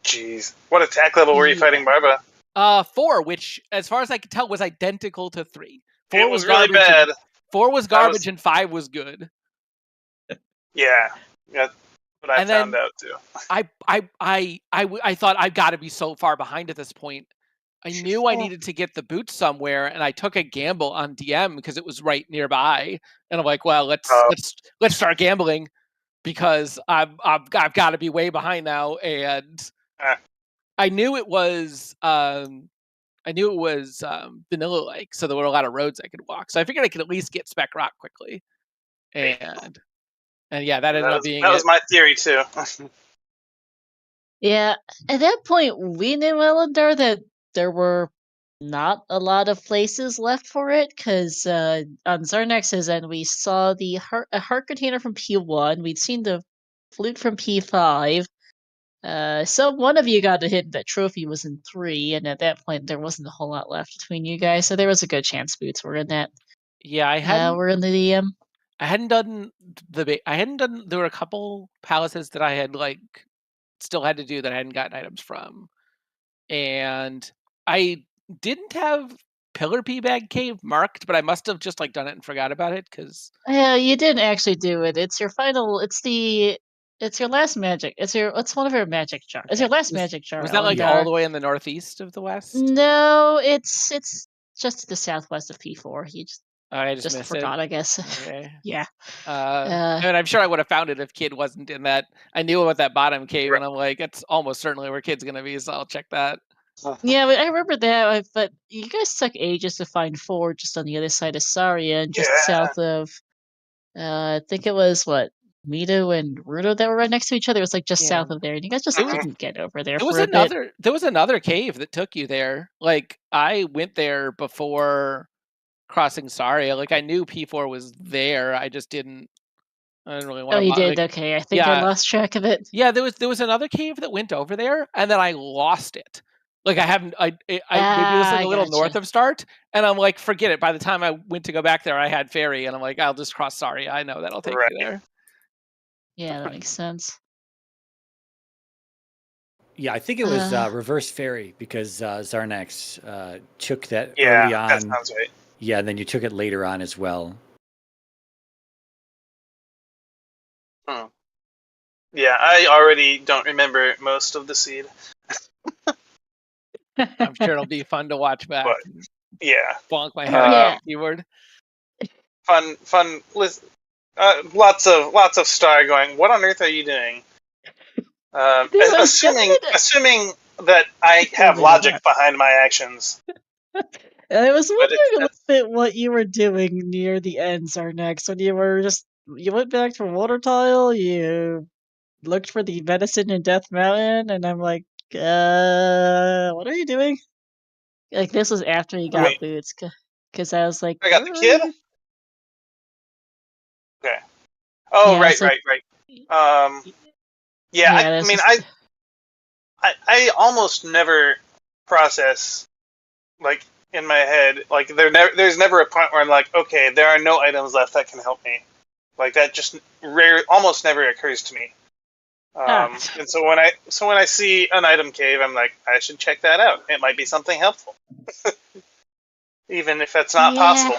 Jeez. What attack level were you fighting Barba? 4, which, as far as I could tell, was identical to 3. 4 was really bad. 4 was garbage and 5 was good. Yeah. That's what I found out too. I thought I've got to be so far behind at this point. I knew I needed to get the boots somewhere, and I took a gamble on DM because it was right nearby. And I'm like, well, let's start gambling because I've got to be way behind now. And I knew it was vanilla-like, so there were a lot of roads I could walk. So I figured I could at least get Spec Rock quickly. And yeah, that ended up being that was my theory too. Yeah, at that point, we knew Ellendar that there were not a lot of places left for it, because on Xarnax's end, we saw a heart container from P1, we'd seen the flute from P5, So one of you got to hit that trophy was in 3, and at that point there wasn't a whole lot left between you guys, so there was a good chance Boots were in that. Yeah, I hadn't. We're in the DM. I hadn't done I hadn't done. There were a couple palaces that I had still had to do that I hadn't gotten items from, and I didn't have Pillar P Bag Cave marked, but I must have just done it and forgot about it because. Yeah, you didn't actually do it. It's your final. It's your last magic. It's one of your magic jar. It's your last magic jar. Was that all Ellendar. the way in the northeast of the west? No, it's just to the southwest of P4. You I just missed forgot, it. I guess. Okay. Yeah. And I'm sure I would have found it if Kid wasn't in that. I knew about that bottom cave, and I'm like, it's almost certainly where Kid's gonna be, so I'll check that. Yeah, I remember that, but you guys took ages to find 4 just on the other side of Saria, and just south of, I think it was, Mito and Rudo that were right next to each other. It was just south of there, and you guys just didn't get over there for a bit. There was another cave that took you there. I went there before crossing Saria. I knew P4 was there. I didn't really want to. Oh, you did? Okay, I think I lost track of it. Yeah, there was another cave that went over there, and then I lost it. Maybe it was a little north of start, and I'm like, forget it. By the time I went to go back there, I had ferry, and I'm like, I'll just cross Saria. I know that'll take me there. Yeah, that makes sense. Yeah, I think it was reverse ferry because Xarnax took that early on. That sounds right. Yeah, and then you took it later on as well. Yeah, I already don't remember most of the seed. I'm sure it'll be fun to watch back. But, yeah. Bonk my head on the keyboard. Fun. Lots of Star going, what on earth are you doing? Assuming that I have logic behind my actions. I was wondering a little bit what you were doing near the end, Xarnax, when you went back to Water Tile, you looked for the medicine in Death Mountain, and I'm like, what are you doing? This was after you got Boots, because I was like, I got the kid? Okay. Oh, yeah, right. I almost never process, in my head, there's never a point where I'm like, okay, there are no items left that can help me. That just almost never occurs to me. And so when I see an item cave, I'm like, I should check that out. It might be something helpful, even if that's not possible.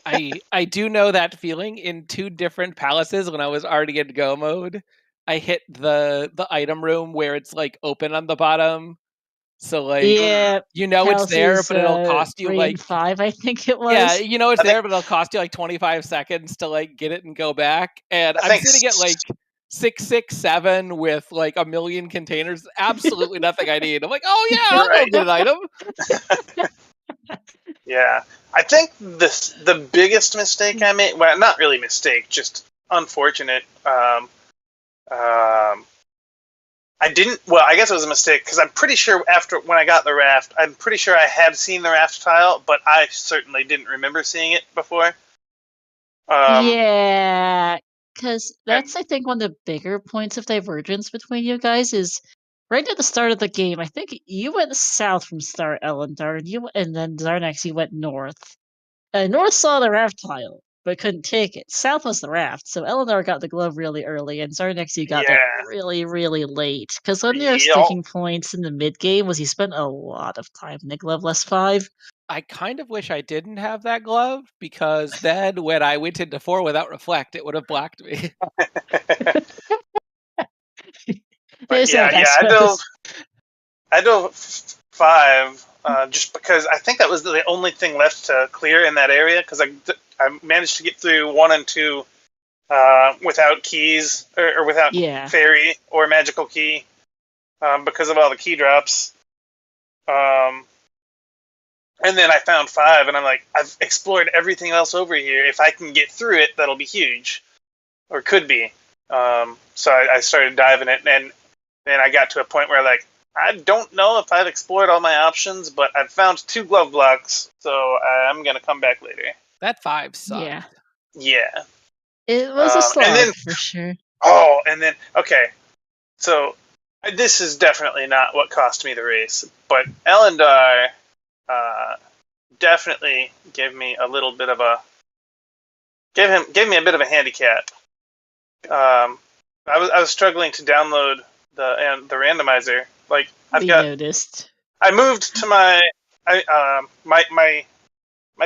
I do know that feeling. In 2 different palaces when I was already in go mode, I hit the item room where it's open on the bottom. So it's there, but it'll cost you 5, I think it was. Yeah, it's there, but it'll cost you 25 seconds to get it and go back. And I'm sitting at 667 with a million containers. Absolutely nothing I need. I'm like, oh yeah, I'll go get an item. Yeah, I think the biggest mistake I made, well, not really mistake, just unfortunate. I guess it was a mistake because I'm pretty sure when I got the raft, I'm pretty sure I had seen the raft tile, but I certainly didn't remember seeing it before. Yeah, because that's, I think, one of the bigger points of divergence between you guys is right at the start of the game. I think you went south from Star Ellendar, and then Xarnax, you went north. North saw the raft tile, but couldn't take it. South was the raft, so Ellendar got the glove really early, and Xarnax, you got that really, really late. Because one of your sticking points in the mid-game was you spent a lot of time in the glove less 5. I kind of wish I didn't have that glove, because then when I went into 4 without reflect, it would have blocked me. I dove 5 just because I think that was the only thing left to clear in that area, because I managed to get through 1 and 2 without keys or without fairy or magical key because of all the key drops. And then I found 5, and I'm like, I've explored everything else over here. If I can get through it, that'll be huge, or could be. So I started diving it, and then I got to a point where I don't know if I've explored all my options, but I've found 2 glove blocks, so I'm gonna come back later. That 5 sucked. Yeah. It was a slog, for sure. Oh, and then, okay. So this is definitely not what cost me the race, but Ellendar definitely gave me a little bit of a gave me a bit of a handicap. I was struggling to download the randomizer. Like noticed. I moved to my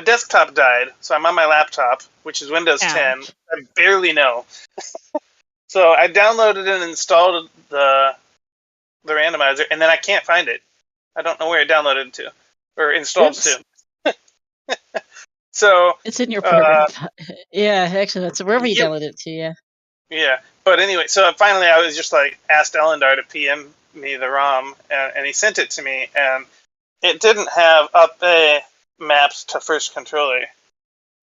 desktop died, so I'm on my laptop, which is Windows 10. I barely know. So I downloaded and installed the randomizer, and then I can't find it. I don't know where it downloaded to or installed to. So it's in your program. Yeah, actually, that's wherever you download it to. Yeah. Yeah, but anyway, so finally I was just like asked Ellendar to PM me the ROM, and he sent it to me, and it didn't have update maps to first controller.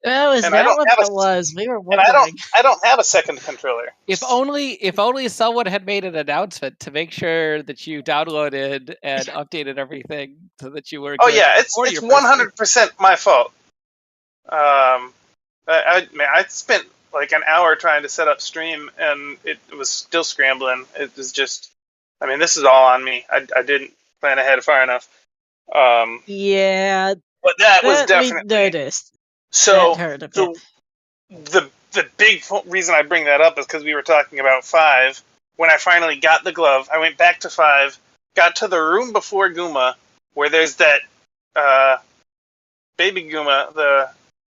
Oh, is that what that was? We were wondering. And I don't have a second controller. If only someone had made an announcement to make sure that you downloaded and updated everything so that you were. Oh yeah, it's 100% my fault. I spent like an hour trying to set up stream, and it was still scrambling. It was just, I mean, this is all on me. I didn't plan ahead far enough. Yeah, but that was definitely we noticed. So the big reason I bring that up is because we were talking about 5. When I finally got the glove, I went back to 5, got to the room before Gooma, where there's that baby Gooma, the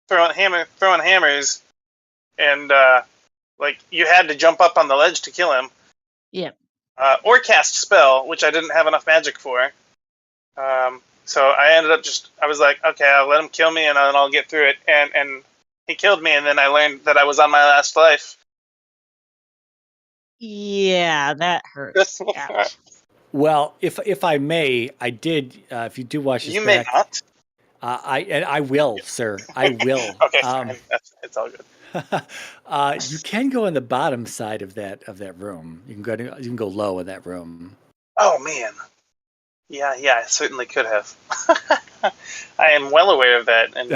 throwing hammers, and like you had to jump up on the ledge to kill him. Yeah. Or cast spell, which I didn't have enough magic for. So I ended up I was like, okay, I'll let him kill me and then I'll get through it. And he killed me, and then I learned that I was on my last life. Yeah, that hurts. Well, if I may, I did. If you do watch this, you may not. I will, sir. I will. Okay, it's all good. You can go on the bottom side of that room. You can go low in that room. Oh man. Yeah, I certainly could have. I am well aware of that. And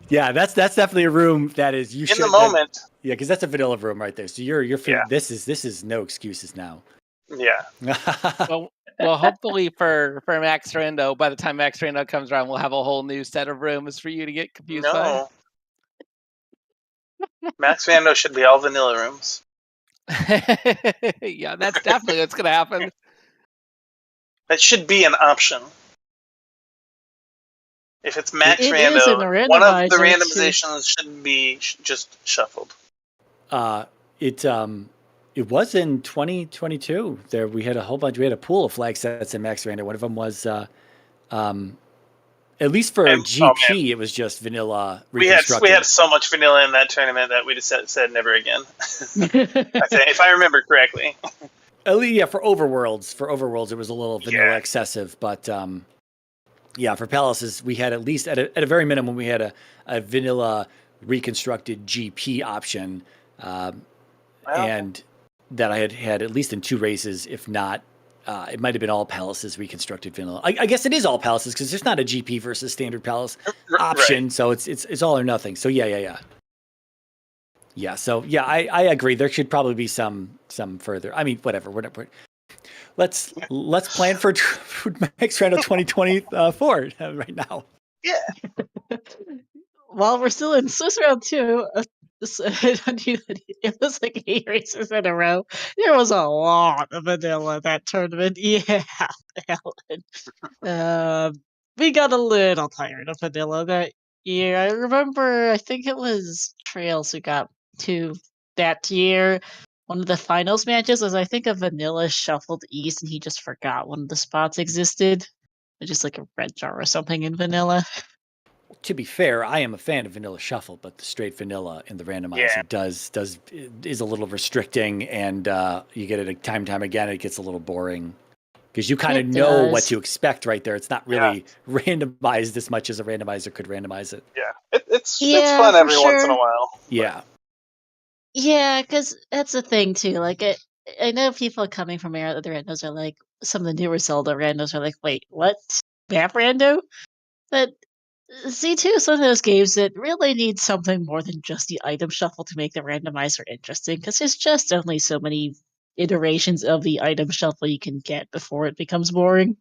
yeah, that's definitely a room that is in the moment. Yeah, because that's a vanilla room right there. So you're this is no excuses now. Yeah. well, hopefully for Max Rando, by the time Max Rando comes around, we'll have a whole new set of rooms for you to get confused by. Max Rando should be all vanilla rooms. Yeah, that's definitely what's going to happen. That should be an option. If it's Max Rando, one of the randomizations should be just shuffled. It was in 2022. There we had a whole bunch. We had a pool of flag sets in Max Rando. One of them was, at least for GP, it was just vanilla. We had so much vanilla in that tournament that we just said never again. If I remember correctly. Yeah, for Overworlds, it was a little vanilla excessive, but yeah, for Palaces, we had at least at a very minimum, we had a vanilla reconstructed GP option, and that I had at least in 2 races, if not, it might have been all Palaces reconstructed vanilla. I guess it is all Palaces because there's not a GP versus standard Palace option, so it's all or nothing. So yeah. Yeah, so yeah, I agree. There should probably be some further. I mean, whatever. Let's plan for Max Rando 2024 right now. Yeah. While we're still in Swiss Round 2, it was like 8 races in a row. There was a lot of vanilla that tournament. Yeah, Ellen. We got a little tired of vanilla that year. I remember, I think it was Trails who got 2 that year. One of the finals matches was, I think, a vanilla shuffled East, and he just forgot one of the spots existed. Just like a red jar or something in vanilla. To be fair, I am a fan of vanilla shuffle, but the straight vanilla in the randomizer is a little restricting, and you get it time again. It gets a little boring because you kind of know what to expect right there. It's not really randomized as much as a randomizer could randomize it. Yeah, it's fun every once in a while. Yeah. Yeah, because that's the thing too. Like, I know people coming from other randos are like, some of the newer Zelda randos are like, wait, what? Map rando? But Z2 is one of those games that really needs something more than just the item shuffle to make the randomizer interesting, because there's just only so many iterations of the item shuffle you can get before it becomes boring.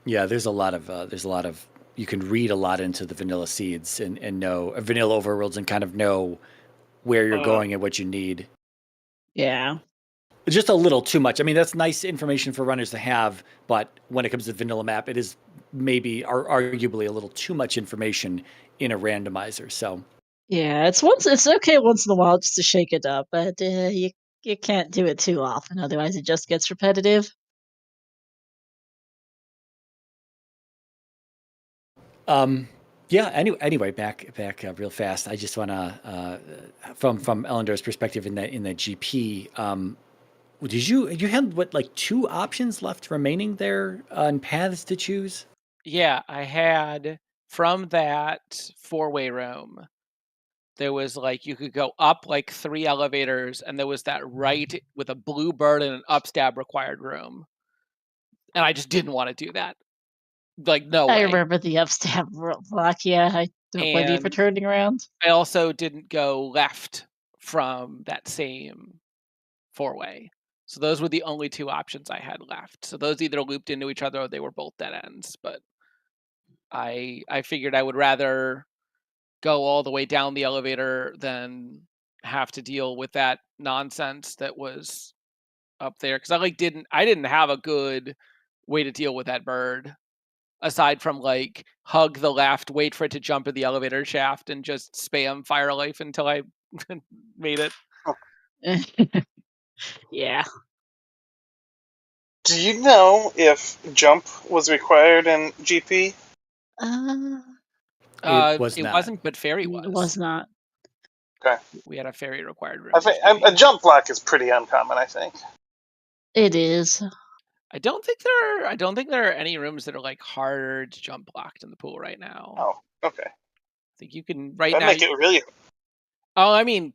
Yeah, there's a lot of you can read a lot into the vanilla seeds and know vanilla overworlds and kind of know where you're going and what you need. Yeah. Just a little too much. I mean, that's nice information for runners to have, but when it comes to vanilla map, it is maybe arguably a little too much information in a randomizer. So Yeah, it's okay once in a while just to shake it up, but you can't do it too often, otherwise it just gets repetitive. Yeah. Anyway, back real fast. I just want to from Ellendar's perspective in the GP. Did you had what, like 2 options left remaining there on paths to choose? Yeah, I had from that 4-way room. There was like you could go up like 3 elevators, and there was that right with a blue bird and an upstab required room. And I just didn't want to do that. Like, no I way. remember the upstab block, yeah, I don't blame you for And turning around. I also didn't go left from that same 4-way. So those were the only 2 options I had left. So those either looped into each other or they were both dead ends. But I figured I would rather go all the way down the elevator than have to deal with that nonsense that was up there. Because I didn't have a good way to deal with that bird. Aside from like hug the left, wait for it to jump in the elevator shaft, and just spam fire life until I made it. Yeah. Do you know if jump was required in GP? It was It not. wasn't, but fairy was. It was not. Okay. We had a fairy required room. I think a jump block is pretty uncommon, I think. It is. I don't think there are any rooms that are like hard jump blocked in the pool right now. Oh, okay. I think you can right That'd now. make it really. Oh, I mean,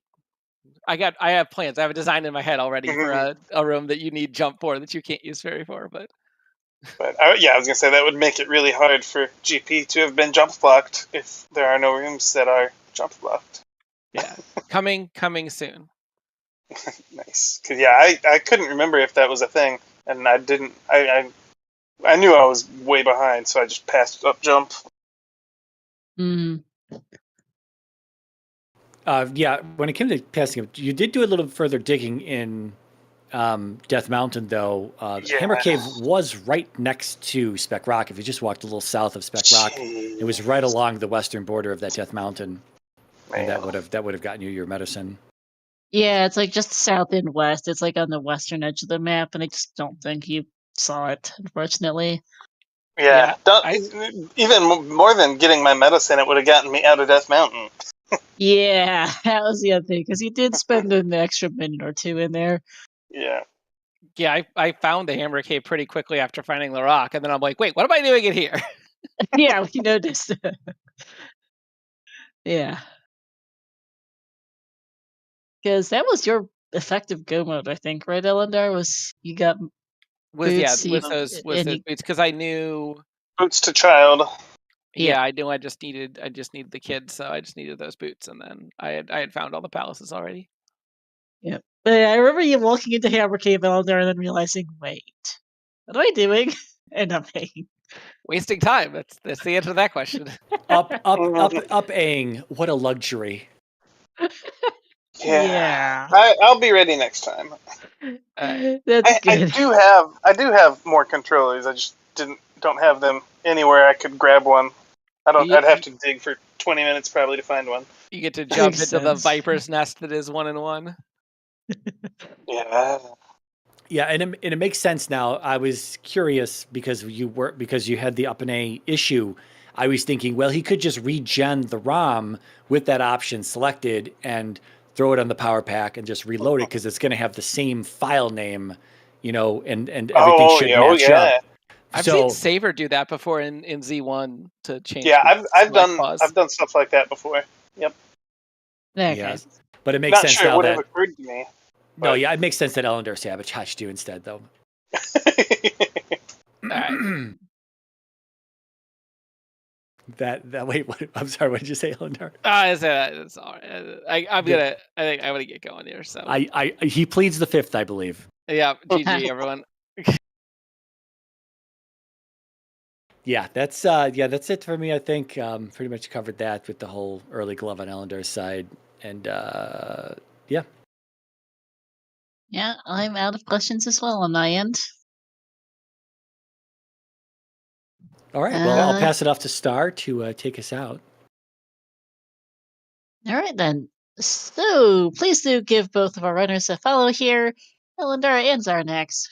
I have plans. I have a design in my head already for a room that you need jump for that you can't use fairy for. But Yeah, I was gonna say that would make it really hard for GP to have been jump blocked if there are no rooms that are jump blocked. yeah, coming soon. Nice. Cause yeah, I couldn't remember if that was a thing, and I didn't. I knew I was way behind, so I just passed up jump. Yeah, when it came to passing up, you did do a little further digging in Death Mountain, though. Hammer Cave was right next to Speck Rock. If you just walked a little south of Speck Rock, it was right along the western border of that Death Mountain, and that would have gotten you your medicine. Yeah, it's like just south and west. It's like on the western edge of the map, and I just don't think you saw it, unfortunately. Yeah, even more than getting my medicine, it would have gotten me out of Death Mountain. Yeah, that was the other thing, because you did spend an extra minute or 2 in there. Yeah. Yeah, I found the Hammer Cave pretty quickly after finding the rock, and then I'm like, wait, what am I doing in here? Yeah, we noticed. Yeah. Because that was your effective go mode, I think, right, Ellendar? Was you got boots? With those boots, because I knew Boots to child. Yeah, I knew I just needed the kids, so I just needed those boots, and then I had found all the palaces already. Yeah, but I remember you walking into Hammer Cave Ellendar and then realizing, wait, what am I doing? And nothing. Wasting time. That's the answer to that question. Up-ing. What a luxury. Yeah. I'll be ready next time. That's good. I do have more controllers. I just don't have them anywhere I could grab one. I'd have to dig for 20 minutes probably to find one. You get to jump into the viper's nest that is 1-in-1. Yeah. Yeah, and it makes sense now. I was curious because you had the up and A issue. I was thinking, well, he could just regen the ROM with that option selected and throw it on the power pack and just reload it because it's going to have the same file name, and everything should match up. I've seen Saver do that before in Z1 to change. Yeah, I've done stuff like that before. Yep. Okay. Yeah, but it makes sense now that. Occurred to me. No, yeah, it makes sense that Ellendar sabotaged you instead, though. that wait, what, I'm sorry, what did you say, Ellendar? It's all right. I'm gonna get going here. So He pleads the fifth, I believe. yeah, GG everyone. Yeah, that's it for me. I think pretty much covered that with the whole early glove on Ellendar's side, and yeah. Yeah, I'm out of questions as well on my end. All right, well, I'll pass it off to Star to take us out. All right, then. So, please do give both of our runners a follow here, Ellendar and Xarnax.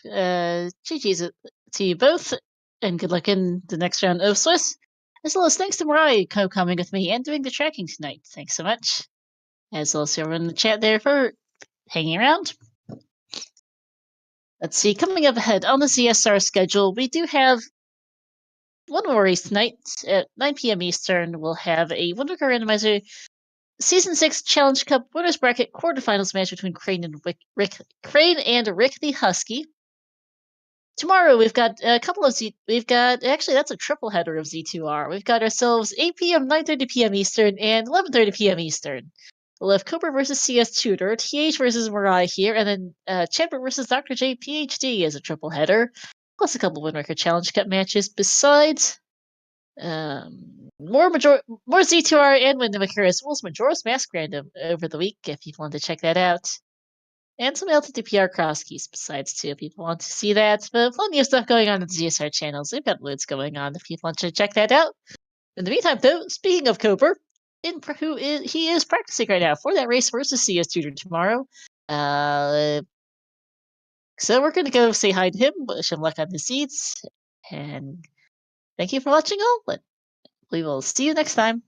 GG's to you both, and good luck in the next round of Swiss. As well as thanks to Mariah co-coming with me and doing the tracking tonight. Thanks so much. As well as everyone in the chat there for hanging around. Let's see, coming up ahead on the CSR schedule, we do have one more race tonight at 9 p.m. Eastern. We'll have a Wondercar Randomizer Season 6 Challenge Cup Winners Bracket quarterfinals match between Crane and Rick the Husky. Tomorrow we've got a couple of actually that's a triple header of Z2R. We've got ourselves 8 p.m., 9:30 p.m. Eastern, and 11:30 p.m. Eastern. We'll have Cobra versus CS Tutor, TH versus Mariah here, and then Chamber versus Dr. J PhD as a triple header, plus a couple Windbreaker Challenge Cup matches. Besides, more Z2R and Windbreaker as well as Majora's Mask random over the week if you want to check that out. And some LTTPR cross keys besides too, if people want to see that. But plenty of stuff going on in the ZSR channels. They've got loads going on if you want to check that out. In the meantime, though, speaking of Cooper, he is practicing right now for that race versus CS Tutor tomorrow. So we're gonna go say hi to him, wish him luck on the seats, and thank you for watching all. But we will see you next time.